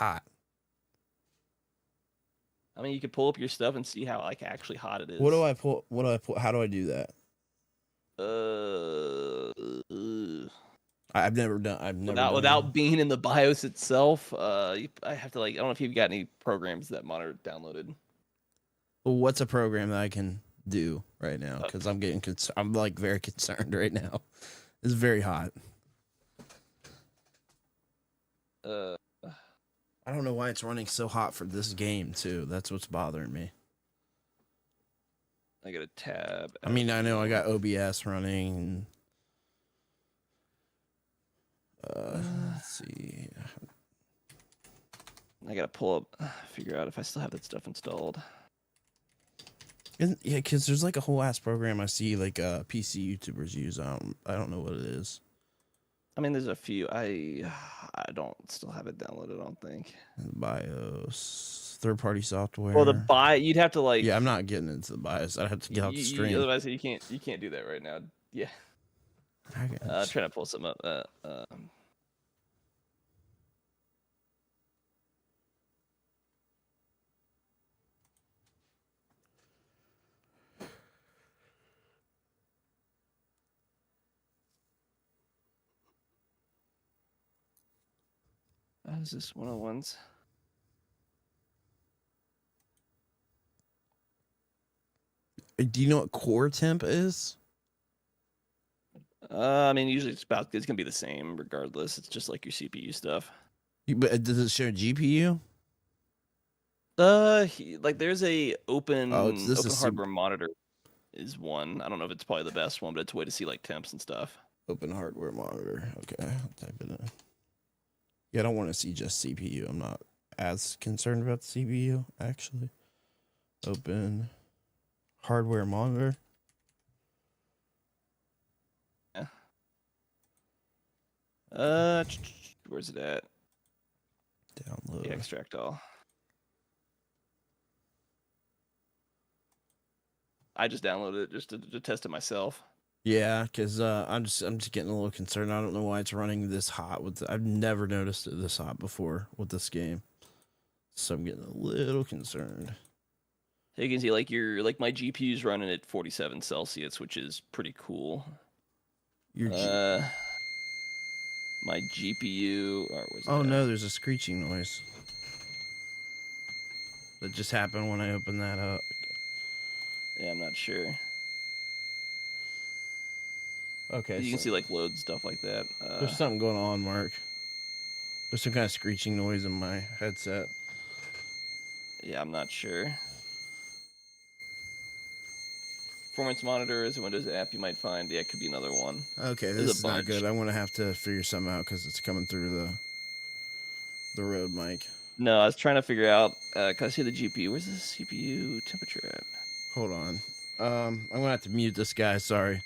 I mean, you could pull up your stuff and see how like actually hot it is.
What do I pull? How do I do that? I've never
without being in the BIOS itself. I have to I don't know if you've got any programs that monitor downloaded.
Well, what's a program that I can do right now? Because I'm getting I'm like very concerned right now. It's very hot. I don't know why it's running so hot for this game too. That's what's bothering me.
I got a tab.
I mean, I know I got OBS running. Let's see.
I gotta figure out if I still have that stuff installed.
Yeah, because there's like a whole ass program I see like PC YouTubers use. I don't know what it is.
I mean, there's a few. I don't still have it downloaded. I don't think.
BIOS, third-party software.
Well, you'd have to like.
Yeah, I'm not getting into the BIOS. I'd have to get off the stream.
Otherwise, you can't do that right now. Yeah. Trying to pull something up. is this 101s?
Do you know what core temp is?
I mean, usually it's gonna be the same regardless. It's just like your CPU stuff.
But does it show GPU?
Like there's a open hardware
super...
monitor is one. I don't know if it's probably the best one, but it's a way to see like temps and stuff.
Open hardware monitor. Okay, I'll type it in. Yeah, I don't want to see just CPU. I'm not as concerned about the CPU actually. Open hardware monitor.
Yeah. Where's it at?
Download.
Yeah, extract all. I just downloaded it just to test it myself.
Yeah, because I'm just getting a little concerned. I don't know why it's running this hot. I've never noticed it this hot before with this game, so I'm getting a little concerned.
You can see like my GPU's running at 47 Celsius, which is pretty cool. My GPU.
Oh no, there's a screeching noise that just happened when I opened that up.
Yeah, I'm not sure.
Okay,
you can see like load stuff like that.
There's something going on, Mark. There's some kind of screeching noise in my headset.
Yeah, I'm not sure. Performance monitor is a Windows app you might find. Yeah, it could be another one.
Okay, this is not good. I'm gonna have to figure something out because it's coming through the road mic.
No, I was trying to figure out. Can I see the GPU? Where's the CPU temperature at?
Hold on. I'm gonna have to mute this guy. Sorry.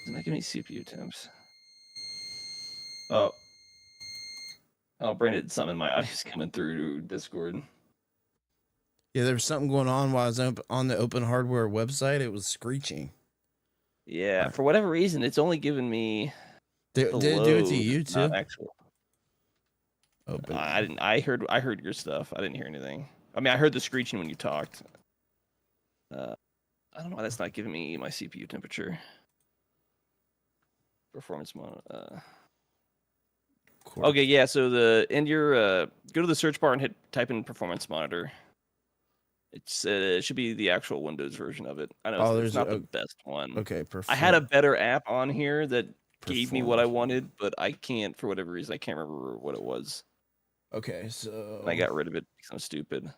Doesn't that give me CPU temps? Oh, Brandon, something in my audio's coming through Discord.
Yeah, there was something going on while I was on the Open Hardware website. It was screeching.
Yeah, for whatever reason, it's only given me.
Did it do it to you too?
Not actual. Open. I didn't. I heard your stuff. I didn't hear anything. I mean, I heard the screeching when you talked. I don't know why that's not giving me my CPU temperature. Performance mode. Okay, yeah. So go to the search bar and type in performance monitor. It should be the actual Windows version of it. I know it's not the best one.
Okay, perfect.
I had a better app on here that gave me what I wanted, but I can't, for whatever reason, I can't remember what it was.
Okay, so
I got rid of it because I'm stupid.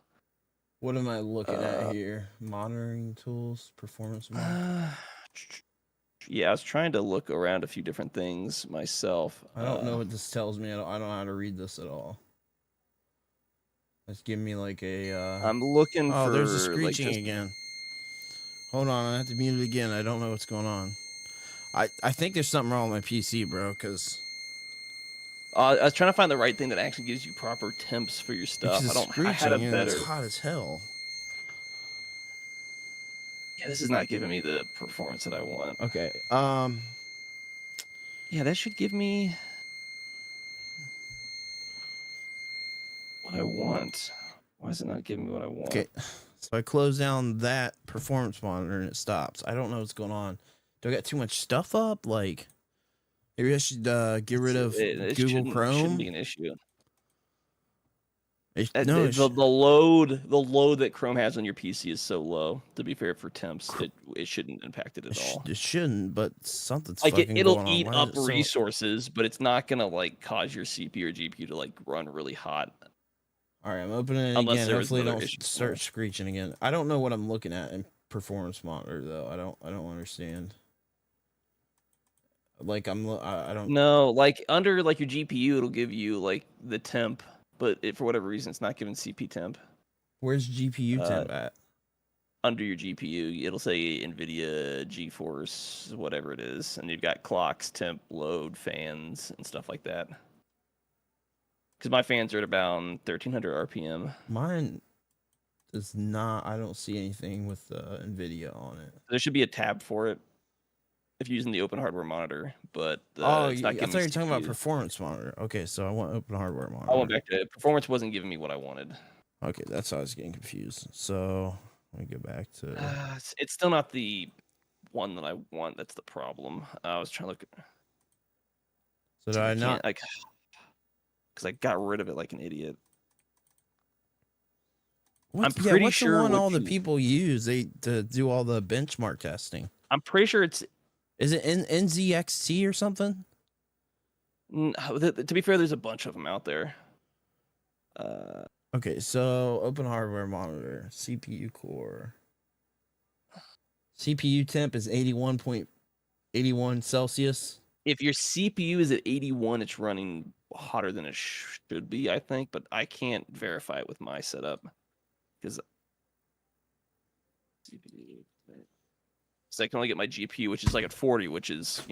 What am I looking at here? Monitoring tools, performance monitor.
Yeah, I was trying to look around a few different things myself.
I don't know what this tells me. I don't know how to read this at all. It's giving me like a.
I'm looking for.
Oh, there's a screeching again. Hold on, I have to mute it again. I don't know what's going on. I think there's something wrong with my PC, bro. Because
I was trying to find the right thing that actually gives you proper temps for your stuff.
I had a better. It's hot as hell.
Yeah, this is not giving me the performance that I want.
Okay.
Yeah, that should give me what I want. Why is it not giving me what I want?
Okay. So I close down that performance monitor and it stops. I don't know what's going on. Do I got too much stuff up? Like, maybe I should get rid of Google Chrome.
It shouldn't be an issue.
The
load that Chrome has on your PC is so low. To be fair, for temps, it shouldn't impact it at all.
It shouldn't, but something's
like
fucking
it'll
going
eat
on.
up resources, but it's not gonna like cause your CPU or GPU to like run really hot.
All right, I'm opening it again. Hopefully, don't start screeching again. I don't know what I'm looking at in performance monitor though. I don't understand. Like I don't
know. Like under like your GPU, it'll give you like the temp, but for whatever reason, it's not giving CPU temp.
Where's GPU temp at?
Under your GPU, it'll say NVIDIA, GeForce, whatever it is, and you've got clocks, temp, load, fans, and stuff like that. Because my fans are at about 1300 RPM.
Mine is not. I don't see anything with NVIDIA on it.
There should be a tab for it if you're using the open hardware monitor, but
it's not I thought you were talking about performance monitor. Okay, so I want open hardware monitor.
I went back to performance. Wasn't giving me what I wanted.
Okay, that's how I was getting confused. So let me go back to.
It's still not the one that I want. That's the problem. I was trying to look at.
So did I not?
Because I got rid of it like an idiot.
I'm pretty sure the one all the people use to do all the benchmark testing.
I'm pretty sure it's.
Is it NZXT or something?
To be fair, there's a bunch of them out there.
Okay, so open hardware monitor, CPU core. CPU temp is 81.81 Celsius.
If your CPU is at 81, it's running hotter than it should be, I think, but I can't verify it with my setup because I can only get my GPU, which is like at 40, which is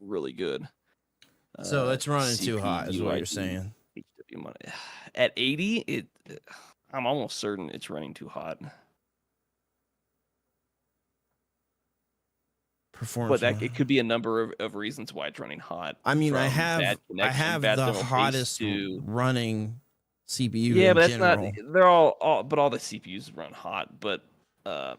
really good.
So it's running too hot, is what you're saying.
At 80, I'm almost certain it's running too hot.
Performance,
but it could be a number of reasons why it's running hot.
I mean, I have the hottest running CPU.
Yeah, but that's not. They're all but all the CPUs run hot. But at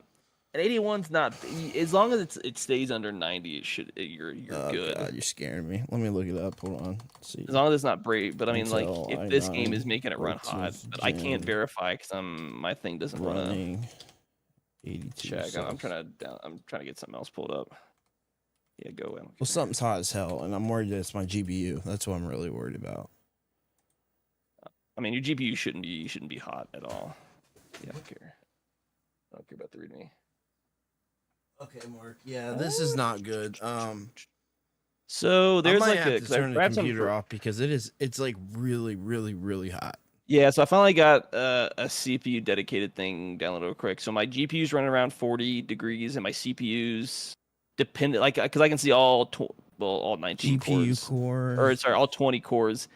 81's not. As long as it stays under 90, you're good.
God, you're scaring me. Let me look it up. Hold on. Let's see.
As long as it's not brave. But I mean, like, if this game is making it run hot, but I can't verify because my thing doesn't run.
82.
Check. I'm trying to get something else pulled up. Yeah, go in.
Well, something's hot as hell, and I'm worried that it's my GPU. That's what I'm really worried about.
I mean, your GPU shouldn't be hot at all. Yeah, I don't care. I don't care about the README.
Okay, Mark. Yeah, this is not good.
So there's
I might have to turn the computer off because it's like really, really, really hot.
Yeah, so I finally got a CPU dedicated thing downloaded real quick. So my GPU's running around 40 degrees, and my CPU's dependent, like, because I can see all 19
GPU cores,
or sorry, all 20 cores.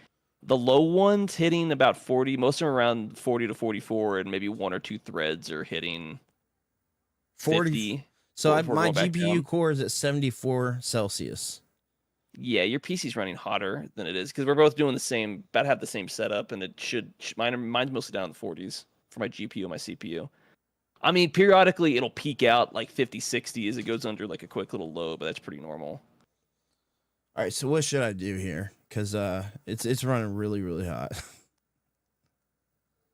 The low ones hitting about 40, most of them around 40 to 44, and maybe one or two threads are hitting 50.
So my GPU core is at 74 Celsius.
Yeah, your PC's running hotter than it is because we're both doing about have the same setup, and it mine's mostly down in the 40s for my GPU and my CPU. I mean, periodically it'll peak out like 50, 60 as it goes under like a quick little low, but that's pretty normal.
All right, so what should I do here? Because it's running really, really hot.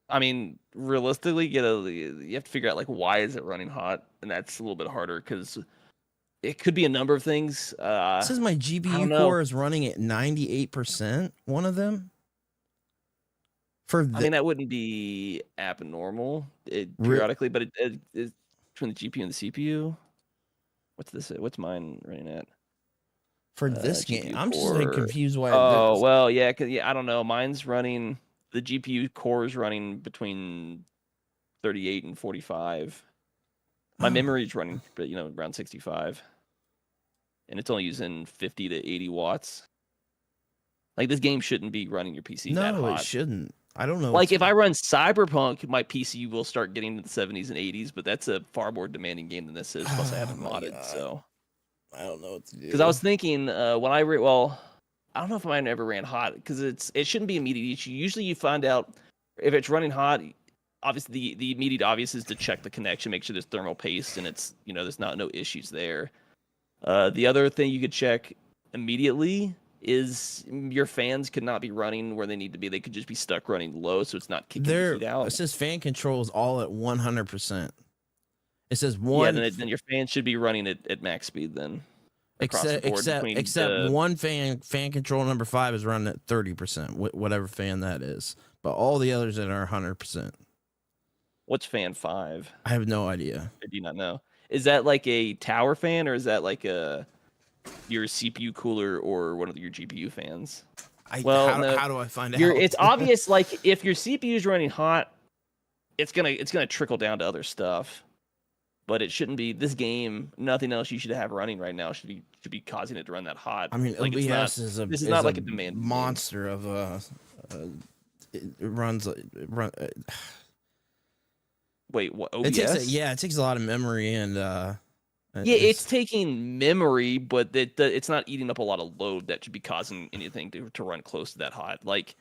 I mean, realistically, you have to figure out like why is it running hot, and that's a little bit harder because it could be a number of things.
It says my GPU core is running at 98%. One of them.
I mean, that wouldn't be abnormal periodically, but it is between the GPU and the CPU. What's this? What's mine running at?
For this game, I'm just like confused why.
Oh, well, yeah, I don't know. Mine's running. The GPU core is running between 38 and 45. My memory's running, around 65, and it's only using 50 to 80 watts. Like, this game shouldn't be running your PC that hot.
No, it shouldn't. I don't know.
Like, if I run Cyberpunk, my PC will start getting to the 70s and 80s, but that's a far more demanding game than this is. Plus, I haven't modded, so
I don't know what to do.
Because I was thinking when I I don't know if mine ever ran hot because it shouldn't be immediate. Usually, you find out if it's running hot. Obviously, the immediate obvious is to check the connection, make sure there's thermal paste, and it's there's no issues there. The other thing you could check immediately is your fans could not be running where they need to be. They could just be stuck running low, so it's not kicking the heat out.
It says fan controls all at 100%. It says one.
Yeah, then your fan should be running at max speed then.
Except one fan control number 5 is running at 30%, whatever fan that is. But all the others that are 100%.
What's fan 5?
I have no idea.
I do not know. Is that like a tower fan, or is that like your CPU cooler or one of your GPU fans?
How do I find out?
It's obvious. Like, if your CPU is running hot, it's gonna trickle down to other stuff. But it shouldn't be this game. Nothing else you should have running right now should be causing it to run that hot.
I mean,
like,
OBS
is not like a demand
monster game. Of it runs.
Wait, what? OBS?
It takes a lot of memory and.
It's taking memory, but it's not eating up a lot of load that should be causing anything to run close to that hot. Like,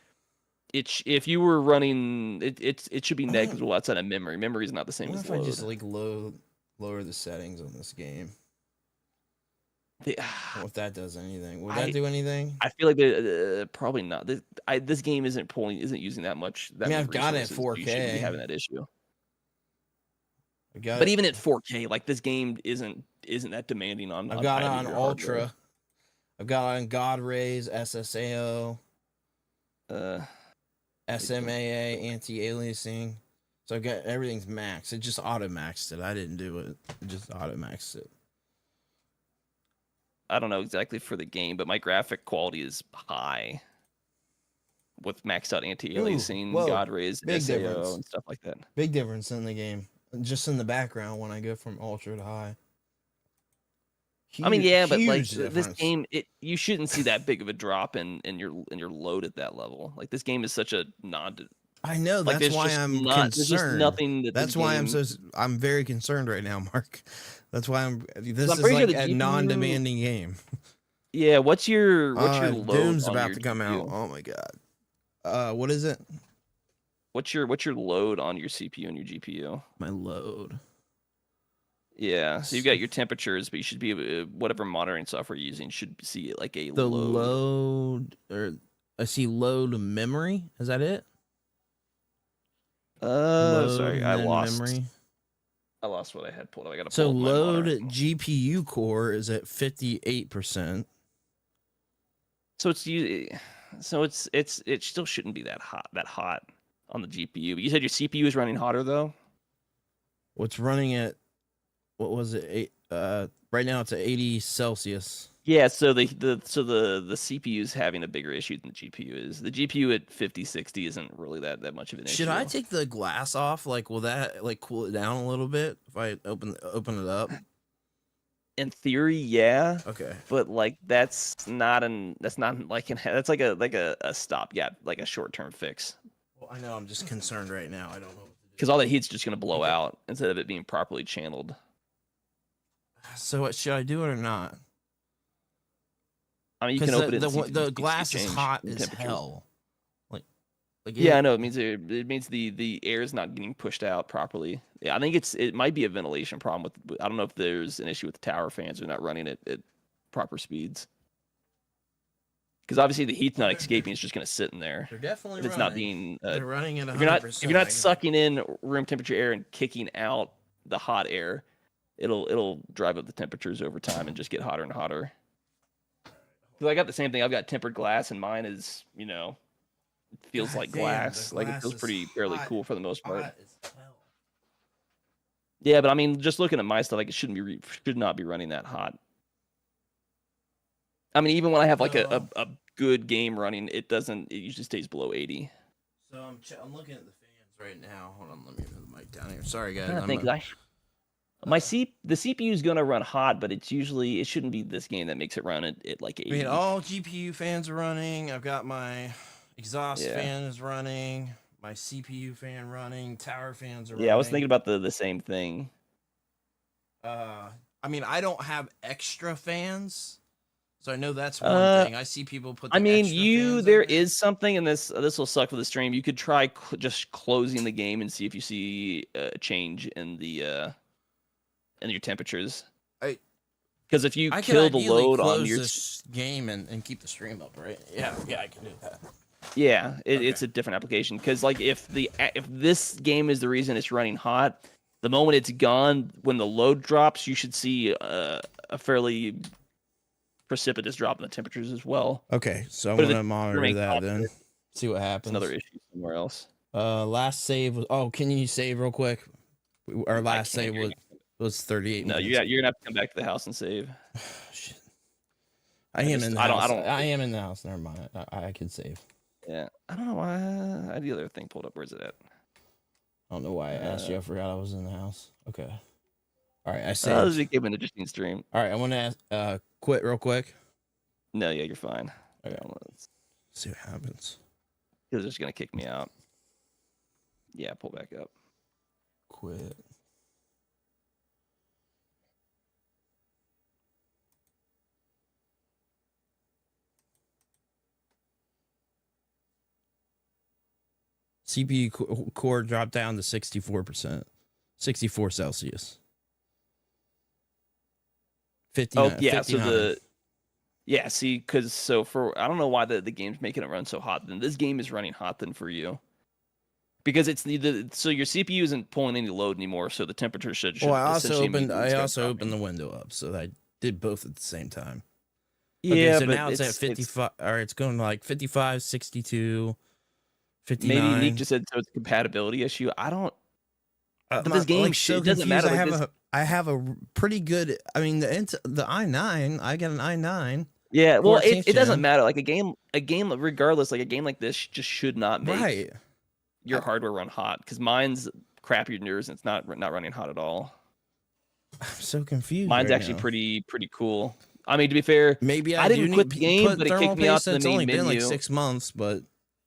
if you were running, it should be negligible outside of memory. Memory is not the same as load.
If I just like load lower the settings on this game.
The,
if that does anything, would that do anything?
I feel like probably not. This game isn't using that much.
I mean, I've got it at 4K.
You shouldn't be having that issue.
But
even at 4K, like this game isn't that demanding on.
I've got it on Ultra. Hardware. I've got it on God Rays, SSAO, SMAA, anti-aliasing. So I've got everything's maxed. It just auto maxed it. I didn't do it. It just auto maxed it.
I don't know exactly for the game, but my graphic quality is high with maxed out anti-aliasing, God Rays, SAO, and stuff like that.
Big difference in the game. Just in the background when I go from ultra to high.
I mean, yeah, but like this game, you shouldn't see that big of a drop in your load at that level. Like this game is such a
I know, that's why I'm concerned. There's just
nothing
that's why I'm very concerned right now, Mark. That's why this is like a non-demanding game.
Yeah, what's your load?
Doom's about to come out. Oh my god. What is it?
What's your load on your CPU and your GPU?
My load.
Yeah, so you've got your temperatures, but you should be whatever monitoring software you're using should see like a
load. Or I see load memory. Is that it?
Sorry, I lost memory. I lost what I had pulled up. I got to pull up my
load GPU core is at 58%.
So it still shouldn't be that hot on the GPU. But you said your CPU is running hotter though.
What's running at what was it? Right now it's at 80 Celsius.
Yeah, so the CPU is having a bigger issue than the GPU is. The GPU at 50, 60 isn't really that much of an issue.
Should I take the glass off? Like, will that like cool it down a little bit if I open it up?
In theory, yeah.
Okay.
But like that's like a stopgap, like a short-term fix.
Well, I know I'm just concerned right now. I don't know.
Because all that heat's just gonna blow out instead of it being properly channeled.
So should I do it or not?
I mean, you can open it.
The glass is hot as hell.
Yeah, I know. It means the air is not getting pushed out properly. Yeah, I think it might be a ventilation problem with. I don't know if there's an issue with the tower fans or not running it at proper speeds. Because obviously the heat's not escaping; it's just going to sit in there.
They're definitely
running. It's not being.
They're running at 100%.
If you're not sucking in room temperature air and kicking out the hot air, it'll drive up the temperatures over time and just get hotter and hotter. Because I got the same thing. I've got tempered glass, and mine is, it feels like glass. Like it feels fairly cool for the most part. Yeah, but I mean, just looking at my stuff, like it should not be running that hot. I mean, even when I have like a good game running, it usually stays below 80.
So I'm looking at the fans right now. Hold on, let me move the mic down here. Sorry, guys.
The CPU is gonna run hot, but it shouldn't be this game that makes it run at like 80.
I mean, all GPU fans are running. I've got my exhaust fan is running, my CPU fan running, tower fans are running.
Yeah, I was thinking about the same thing.
I mean, I don't have extra fans, so I know that's one thing. I see people put.
There is something, and this will suck for the stream. You could try just closing the game and see if you see a change in the. And your temperatures. Because if you kill the load on your
game and keep the stream up, right? Yeah, I can do that.
Yeah, it's a different application. Because like if this game is the reason it's running hot, the moment it's gone, when the load drops, you should see a fairly precipitous drop in the temperatures as well.
Okay, so I'm gonna monitor that then. See what happens.
Another issue somewhere else.
Last save was. Oh, can you save real quick? Our last save was 38 minutes.
No, you're gonna have to come back to the house and save.
Shit. I am in the house. I am in the house. Never mind. I can save.
Yeah. I don't know why I had the other thing pulled up. Where's it at?
I don't know why I asked you. I forgot I was in the house. Okay. All right. I saved.
This became an interesting stream.
All right. I want to quit real quick.
No, yeah, you're fine.
Okay. Let's see what happens.
Because they're just gonna kick me out. Yeah, pull back up.
Quit. CPU core dropped down to 64%, 64 Celsius. 59.
yeah.
59.
See, because I don't know why the game's making it run so hot. Then this game is running hot then for you. Because it's so your CPU isn't pulling any load anymore, so the temperature should
Well, I
also
opened the window up, so I did both at the same time.
Yeah,
okay, so now it's at 55, or it's going like 55, 62, 59.
Maybe Nick just said so it's a compatibility issue. I don't. But this game,
so
it doesn't matter.
I have a pretty good. I mean, the i9. I got an i9.
Yeah, well, it doesn't matter. Like a game, regardless, like a game like this just should not make your hardware run hot, because mine's crappier than yours, and it's not running hot at all.
I'm so confused.
Mine's actually pretty cool. I mean, to be fair,
maybe
I didn't quit the game, but it kicked me out to the main menu. It's only been like 6 months, but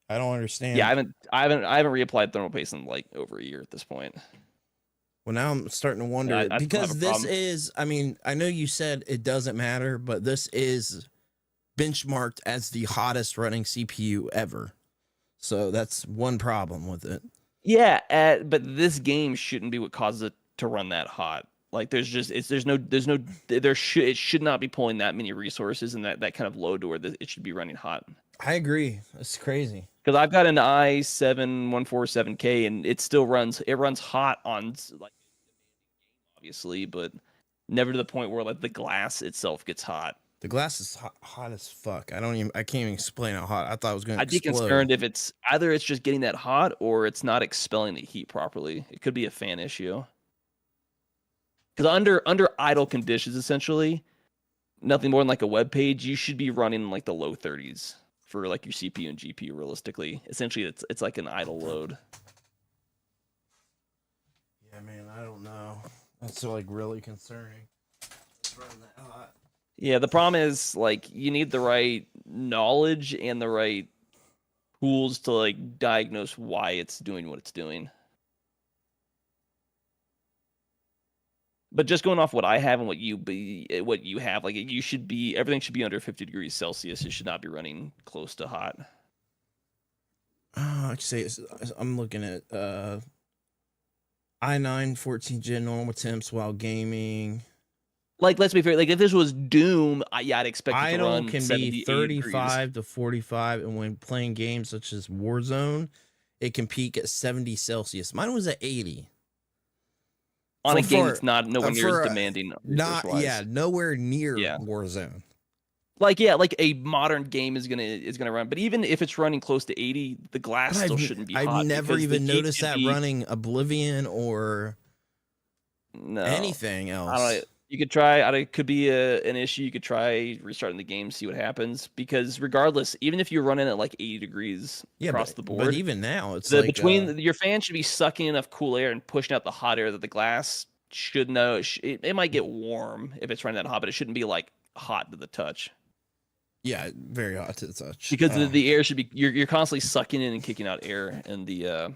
I don't understand. Yeah, I haven't reapplied thermal paste in like over a year at this point.
Well, now I'm starting to wonder, because this is, I mean, I know you said it doesn't matter, but this is benchmarked as the hottest running CPU ever. So that's one problem with it. Yeah,
but this game shouldn't be what causes it to run that hot. Like it should not be pulling that many resources and that kind of load to where it should be running hot.
I agree. It's crazy.
Because I've got an i7 147K and it still runs hot on, like, obviously, but never to the point where like the glass itself gets hot.
The glass is hot as fuck. I can't even explain how hot. I thought it was going to explode.
I'd be concerned if it's just getting that hot or it's not expelling the heat properly. It could be a fan issue. Because under idle conditions, essentially, nothing more than like a web page, you should be running like the low 30s for like your CPU and GPU. Realistically, essentially, it's like an idle load.
Yeah, man, I don't know. That's like really concerning. It's running that hot.
Yeah, the problem is like you need the right knowledge and the right tools to like diagnose why it's doing what it's doing. But just going off what I have and what you have, like everything should be under 50 degrees Celsius. It should not be running close to hot.
Like say I'm looking at i9 14 gen normal temps while gaming.
Like, let's be fair. Like, if this was Doom, I'd expect it to run
can be 35 to 45, and when playing games such as Warzone, it can peak at 70 Celsius. Mine was at 80.
On a game that's nowhere near as demanding.
Nowhere near Warzone.
Like, like a modern game is gonna run, but even if it's running close to 80, the glass still shouldn't be hot.
I've never even noticed that running Oblivion or anything else.
I don't know. You could try. It could be an issue. You could try restarting the game, see what happens. Because regardless, even if you're running at like 80 degrees across the board,
but even now, it's
your fan should be sucking enough cool air and pushing out the hot air that the glass should know. It might get warm if it's running that hot, but it shouldn't be like hot to the touch.
Yeah, very hot to the touch.
Because the air should be you're constantly sucking in and kicking out air in the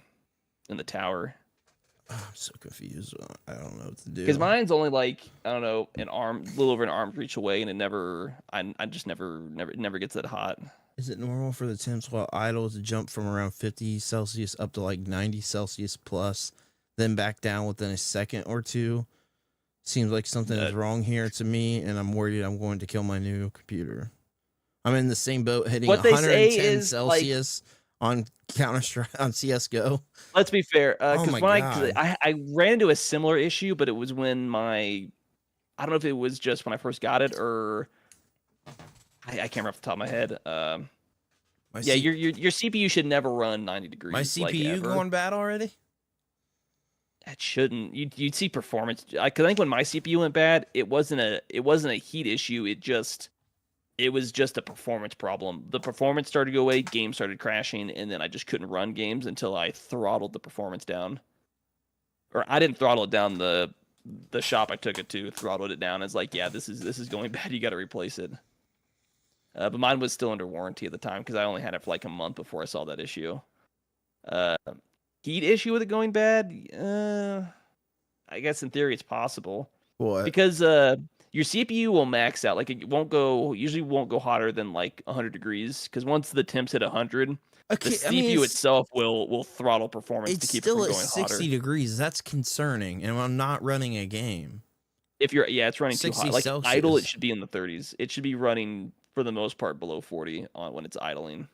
tower.
I'm so confused. I don't know what to do.
Because mine's only like, I don't know, a little over an arm's reach away, and it never gets that hot.
Is it normal for the temps while idle to jump from around 50 Celsius up to like 90 Celsius plus, then back down within a second or two? Seems like something is wrong here to me, and I'm worried I'm going to kill my new computer. I'm in the same boat, hitting 110 Celsius. On Counter-Strike, on CSGO.
Let's be fair, because I ran into a similar issue, but it was when I don't know if it was just when I first got it or I can't remember off the top of my head. Your CPU should never run 90 degrees.
My CPU going bad already?
It shouldn't. You'd see performance. I think when my CPU went bad, it wasn't a heat issue. It was just a performance problem. The performance started to go away, games started crashing, and then I just couldn't run games until I throttled the performance down. Or I didn't throttle it down. The shop I took it to throttled it down. It's like, yeah, this is going bad. You got to replace it. But mine was still under warranty at the time because I only had it for like a month before I saw that issue. Heat issue with it going bad? I guess in theory it's possible.
What?
Because your CPU will max out. Like it usually won't go hotter than like 100 degrees. Because once the temps hit 100, the CPU itself will throttle performance to keep it from going hotter.
It's still at 60 degrees. That's concerning, and I'm not running a game.
If you're, it's running too
60
hot. Like
Celsius.
idle, it should be in the 30s. It should be running for the most part below 40 on when it's idling.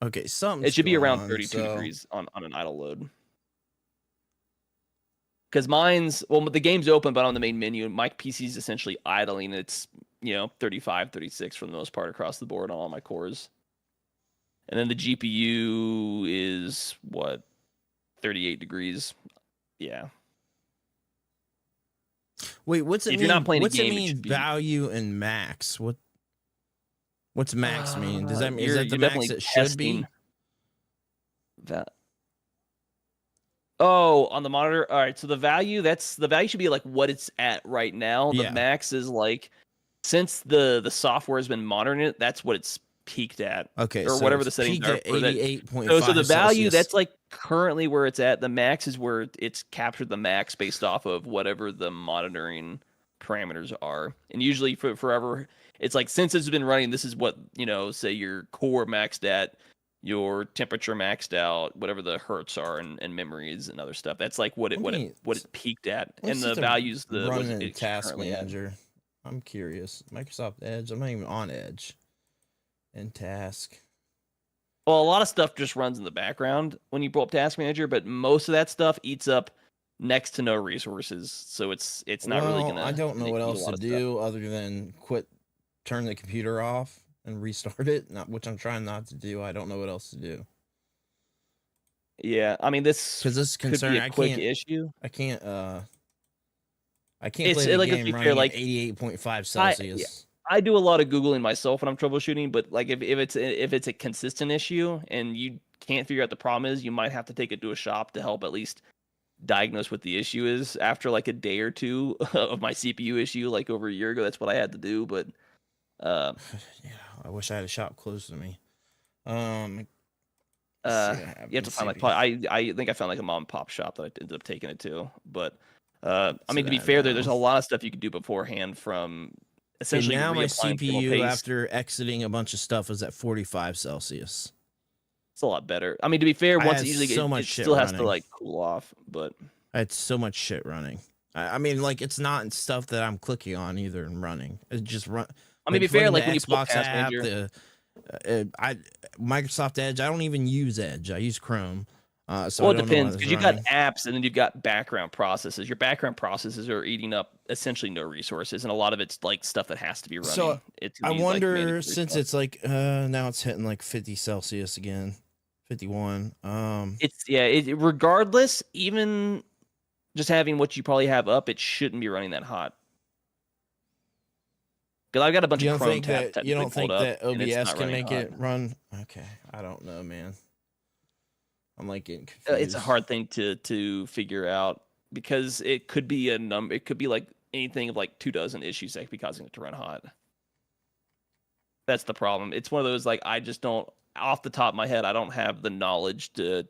Okay,
it should be around 32 degrees on an idle load. Because mine's, well, the game's open, but on the main menu, my PC is essentially idling. It's, 35, 36 for the most part across the board on all my cores. And then the GPU is, 38 degrees. Yeah.
Wait, what's it
if
mean?
You're not playing
what's
a game,
it mean value and max? What's max mean? Does that mean is that the max it should be?
That. Oh, on the monitor. All right, so the value should be like what it's at right now. The max is like, since the software has been monitoring it, that's what it's peaked at.
Okay,
or
so
whatever the settings are.
88.5.
So the value that's like currently where it's at. The max is where it's captured the max based off of whatever the monitoring parameters are. And usually for forever, it's like, since it's been running, this is what, say your core maxed at, your temperature maxed out, whatever the hertz are, and memories and other stuff. That's like what it peaked at, and the values the
task manager. I'm curious. Microsoft Edge. I'm not even on Edge. And task.
Well, a lot of stuff just runs in the background when you pull up Task Manager, but most of that stuff eats up next to no resources, so it's not really gonna.
I don't know what else to do other than turn the computer off and restart it. Which I'm trying not to do. I don't know what else to do.
Yeah, I mean this could be a quick issue.
I can't play the game running at 88.5 Celsius.
I do a lot of Googling myself when I'm troubleshooting, but like if it's a consistent issue and you can't figure out the problem is, you might have to take it to a shop to help at least diagnose what the issue is. After like a day or two of my CPU issue, like over a year ago, that's what I had to do. But
yeah, I wish I had a shop close to me.
You have to find like, I think I found like a mom and pop shop that I ended up taking it to. But I mean, to be fair, there's a lot of stuff you can do beforehand from. Essentially,
now my CPU after exiting a bunch of stuff is at 45 Celsius.
It's a lot better. I mean, to be fair, once it usually it still has to like cool off, but
I had so much shit running. I mean, like it's not stuff that I'm clicking on either and running. It just run.
I mean, to be fair, like when you pull up Task
app, Microsoft Edge. I don't even use Edge. I use Chrome. So
it depends, because you've got apps and then you've got background processes. Your background processes are eating up essentially no resources, and a lot of it's like stuff that has to be running.
So I wonder, since it's like now it's hitting like 50 Celsius again, 51.
Regardless, even just having what you probably have up, it shouldn't be running that hot. Because I've got a bunch of Chrome tabs.
You don't think that OBS can make it run? Okay, I don't know, man. I'm like getting confused.
It's a hard thing to figure out, because it could be a number. It could be like anything of like 24 issues that could be causing it to run hot. That's the problem. It's one of those, like, I just don't, off the top of my head, I don't have the knowledge to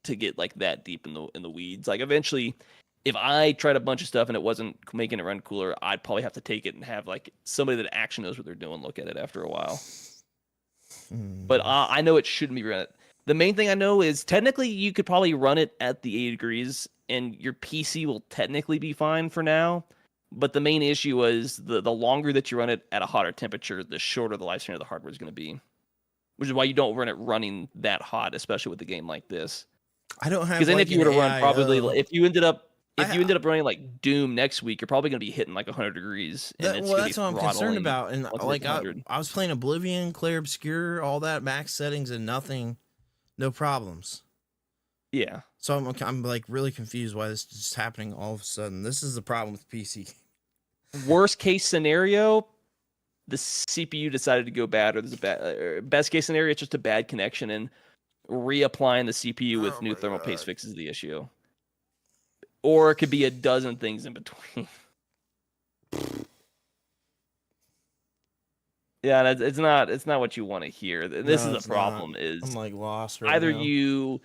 get like that deep in the weeds. Like eventually, if I tried a bunch of stuff and it wasn't making it run cooler, I'd probably have to take it and have like somebody that actually knows what they're doing look at it after a while. But I know it shouldn't be run. The main thing I know is technically you could probably run it at the 80 degrees and your PC will technically be fine for now. But the main issue is the longer that you run it at a hotter temperature, the shorter the lifespan of the hardware is going to be. Which is why you don't run it running that hot, especially with a game like this.
I don't have,
because then if you were to run if you ended up running like Doom next week, you're probably going to be hitting like 100 degrees. And
that's what I'm concerned about. And like I was playing Oblivion, Clair Obscur, all that max settings and nothing. No problems.
Yeah.
So I'm like really confused why this is just happening all of a sudden. This is the problem with PC.
Worst case scenario, the CPU decided to go bad, or there's a bad. Best case scenario, it's just a bad connection, and reapplying the CPU with new thermal paste fixes the issue. Or it could be a dozen things in between. Yeah, it's not what you want to hear. This is the problem. Is
I'm like lost right
either
now.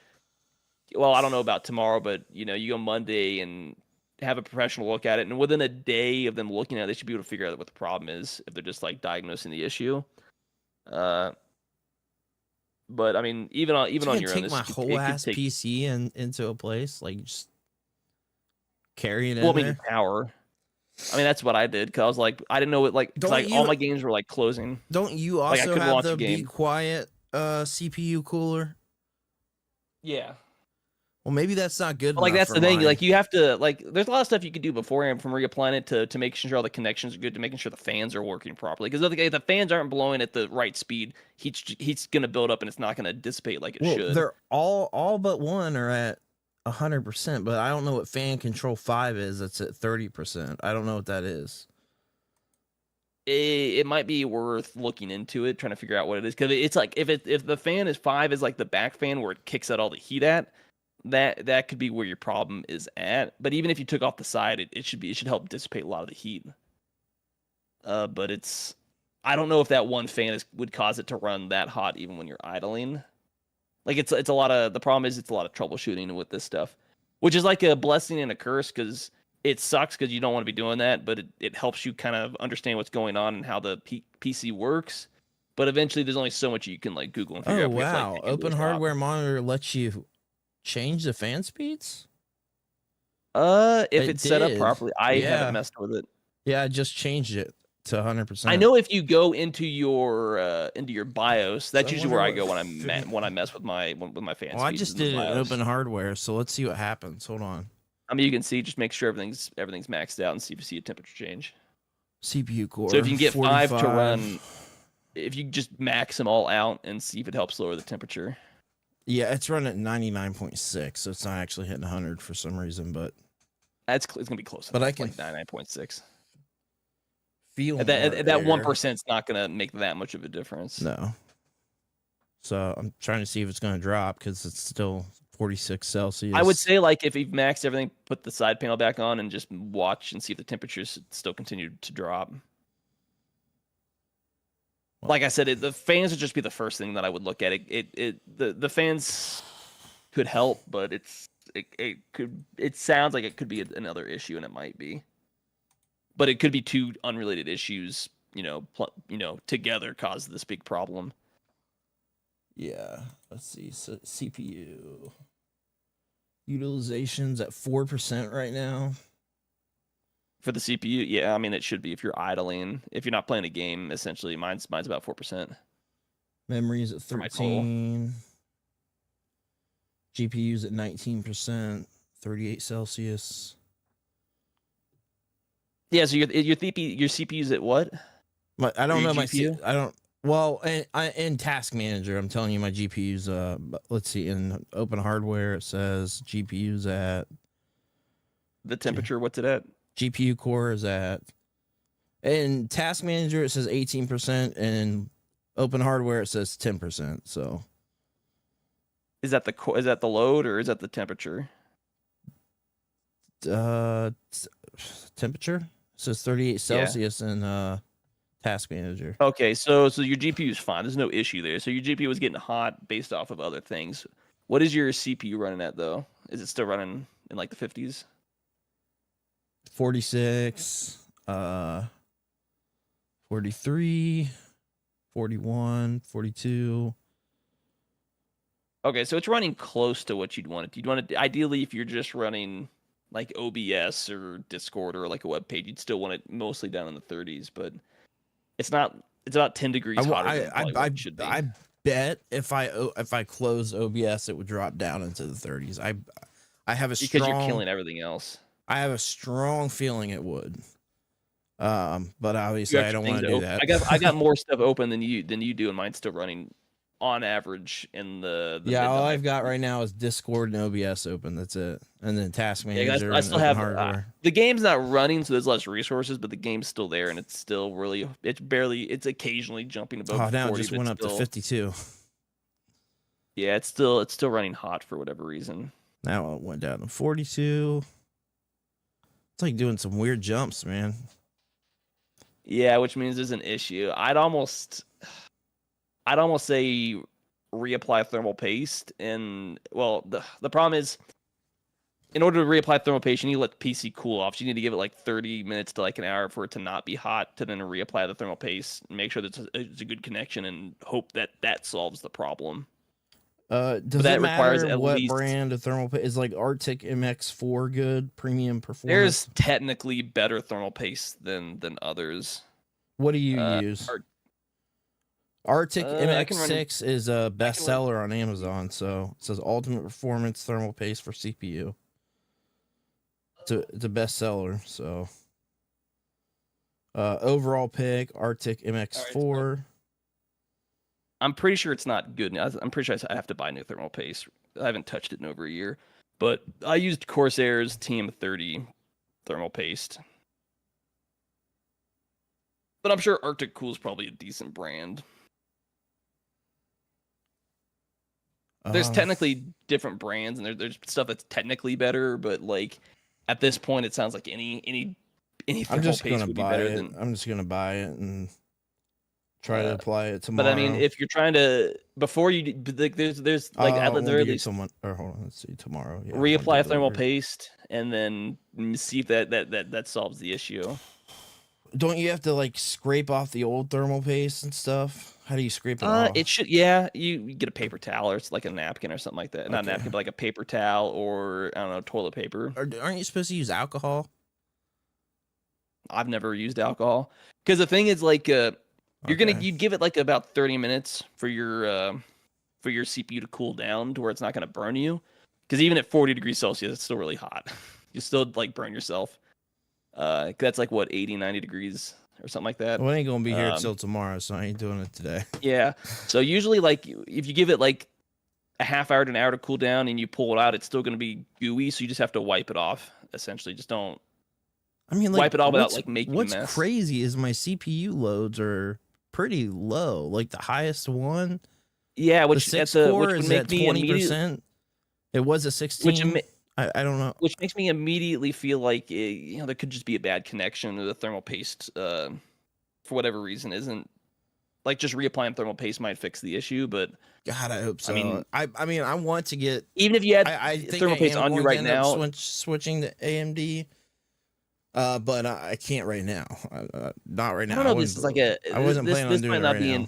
Well, I don't know about tomorrow, but you go Monday and have a professional look at it, and within a day of them looking at it, they should be able to figure out what the problem is if they're just like diagnosing the issue. But I mean, even on your own,
take my whole ass PC into a place, like just carry it in
well,
there.
Power. I mean, that's what I did because I was like, I didn't know it like because all my games were like closing.
Don't you also have the Be Quiet CPU cooler?
Yeah.
Well, maybe that's not good enough.
Like that's the thing. Like you have to like. There's a lot of stuff you could do beforehand from reapplying it to making sure all the connections are good, to making sure the fans are working properly. Because if the fans aren't blowing at the right speed, heat's gonna build up and it's not gonna dissipate like it should.
They're all but one are at 100%, but I don't know what fan control 5 is. That's at 30%. I don't know what that is.
It might be worth looking into it, trying to figure out what it is. Because it's like if the fan is 5 is like the back fan where it kicks out all the heat at. That could be where your problem is at. But even if you took off the side, it should help dissipate a lot of the heat. But I don't know if that one fan would cause it to run that hot even when you're idling. Like it's a lot of the problem is it's a lot of troubleshooting with this stuff, which is like a blessing and a curse because it sucks because you don't want to be doing that, but it helps you kind of understand what's going on and how the PC works. But eventually, there's only so much you can like Google and figure out.
Oh wow! Open hardware monitor lets you change the fan speeds?
If it's set up properly. I haven't messed with it.
Yeah, I just changed it to 100%.
I know if you go into your BIOS, that's usually where I go when I mess with my fan speeds.
I just did it in open hardware, so let's see what happens. Hold on.
I mean, you can see, just make sure everything's maxed out and see if you see a temperature change.
CPU core.
So if you can get 45. 5 to run, if you just max them all out and see if it helps lower the temperature.
Yeah, it's running at 99.6, so it's not actually hitting 100 for some reason, but
it's gonna be close.
But I can
like 99.6.
Feel
that 1% is not gonna make that much of a difference.
No. So I'm trying to see if it's gonna drop because it's still 46 Celsius.
I would say like if you've maxed everything, put the side panel back on and just watch and see if the temperatures still continue to drop. Like I said, the fans would just be the first thing that I would look at. The fans could help, but it sounds like it could be another issue, and it might be. But it could be two unrelated issues, together cause this big problem.
Yeah, let's see. So CPU utilization's at 4% right now.
For the CPU, yeah, I mean it should be if you're idling. If you're not playing a game, essentially, mine's about 4%.
Memory's at 13. GPU's at 19%, 38 Celsius.
Yeah, so your CPU's at what?
I don't know GPU? I don't. Well, in Task Manager, I'm telling you my GPU's. Let's see. In Open Hardware, it says GPU's at
the temperature. What's it at?
GPU core is at. In Task Manager, it says 18%, and in Open Hardware, it says 10%. So,
is that the load or is that the temperature?
Temperature. It says 38 Celsius in Task Manager.
Okay, so your GPU is fine. There's no issue there. So your GPU was getting hot based off of other things. What is your CPU running at though? Is it still running in like the 50s?
46, 43, 41, 42.
Okay, so it's running close to what you'd want it. You'd want it ideally if you're just running like OBS or Discord or like a web page, you'd still want it mostly down in the 30s, but it's not. It's about 10 degrees hotter than it should be.
I bet if I close OBS, it would drop down into the 30s. I have a strong,
because you're killing everything else.
I have a strong feeling it would. But obviously I don't want to do that.
I got more stuff open than you do, and mine's still running on average in the
all I've got right now is Discord and OBS open. That's it. And then Task Manager.
Yeah, I still have the game's not running, so there's less resources, but the game's still there, and it's still it's occasionally jumping above 40.
Now it just went up to 52.
Yeah, it's still running hot for whatever reason.
Now it went down to 42. It's like doing some weird jumps, man.
Yeah, which means there's an issue. I'd almost say reapply thermal paste. And well, the problem is, in order to reapply thermal paste, you need to let the PC cool off. So you need to give it like 30 minutes to like an hour for it to not be hot, to then reapply the thermal paste and make sure that it's a good connection and hope that solves the problem.
Does
that
it
requires
matter
at
what
least
brand of thermal paste? Is like Arctic MX4 good premium performance?
there's technically better thermal paste than others.
What do you use? Arctic MX6 is a bestseller on Amazon. So it says ultimate performance thermal paste for CPU. It's a bestseller. So overall pick Arctic MX4.
Right, I'm pretty sure it's not good. I'm pretty sure I have to buy new thermal paste. I haven't touched it in over a year, but I used Corsair's TM30 thermal paste. But I'm sure Arctic Cool is probably a decent brand. There's technically different brands, and there's stuff that's technically better, but like at this point, it sounds like any thermal paste would be better than.
I'm just gonna buy it and try to apply it tomorrow.
But I mean, if you're trying to before you like, there's like at the very least.
Hold on, let's see tomorrow. Yeah,
reapply thermal paste and then see if that solves the issue.
Don't you have to like scrape off the old thermal paste and stuff? How do you scrape it off?
It should, yeah. You get a paper towel or it's like a napkin or something like that. Not a napkin, but like a paper towel or I don't know, toilet paper.
Aren't you supposed to use alcohol?
I've never used alcohol because the thing is like you give it like about 30 minutes for your CPU to cool down to where it's not going to burn you. Because even at 40 degrees Celsius, it's still really hot. You still like burn yourself. That's like what 80, 90 degrees or something like that.
Well, I ain't gonna be here till tomorrow, so I ain't doing it today.
Yeah. So usually, like if you give it like a half hour to an hour to cool down, and you pull it out, it's still gonna be gooey. So you just have to wipe it off. Essentially, just don't.
I mean, like,
wipe it off without like making a mess.
What's crazy is my CPU loads are pretty low. Like the highest one.
Yeah, which
the 6 core is at 20%. It was a 16. I don't know.
Which makes me immediately feel like there could just be a bad connection to the thermal paste. For whatever reason, isn't like just reapplying thermal paste might fix the issue. But
God, I hope so. I mean, I want to get
even if you had
thermal paste
on you right now,
switching to AMD. But I can't right now. Not right now.
I don't know. This is like I
wasn't planning on doing it right now.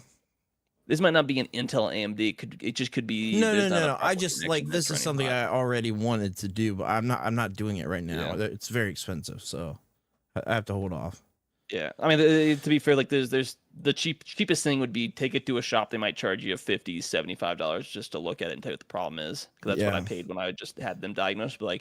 This might not be an Intel AMD. It just could be.
No. I just like this is something I already wanted to do, but I'm not doing it right now. Yeah. It's very expensive, so I have to hold off.
Yeah, I mean, to be fair, like there's the cheapest thing would be take it to a shop. They might charge you $50, $75 just to look at it and tell you what the problem is. Because that's what I paid when I just had them diagnosed. But like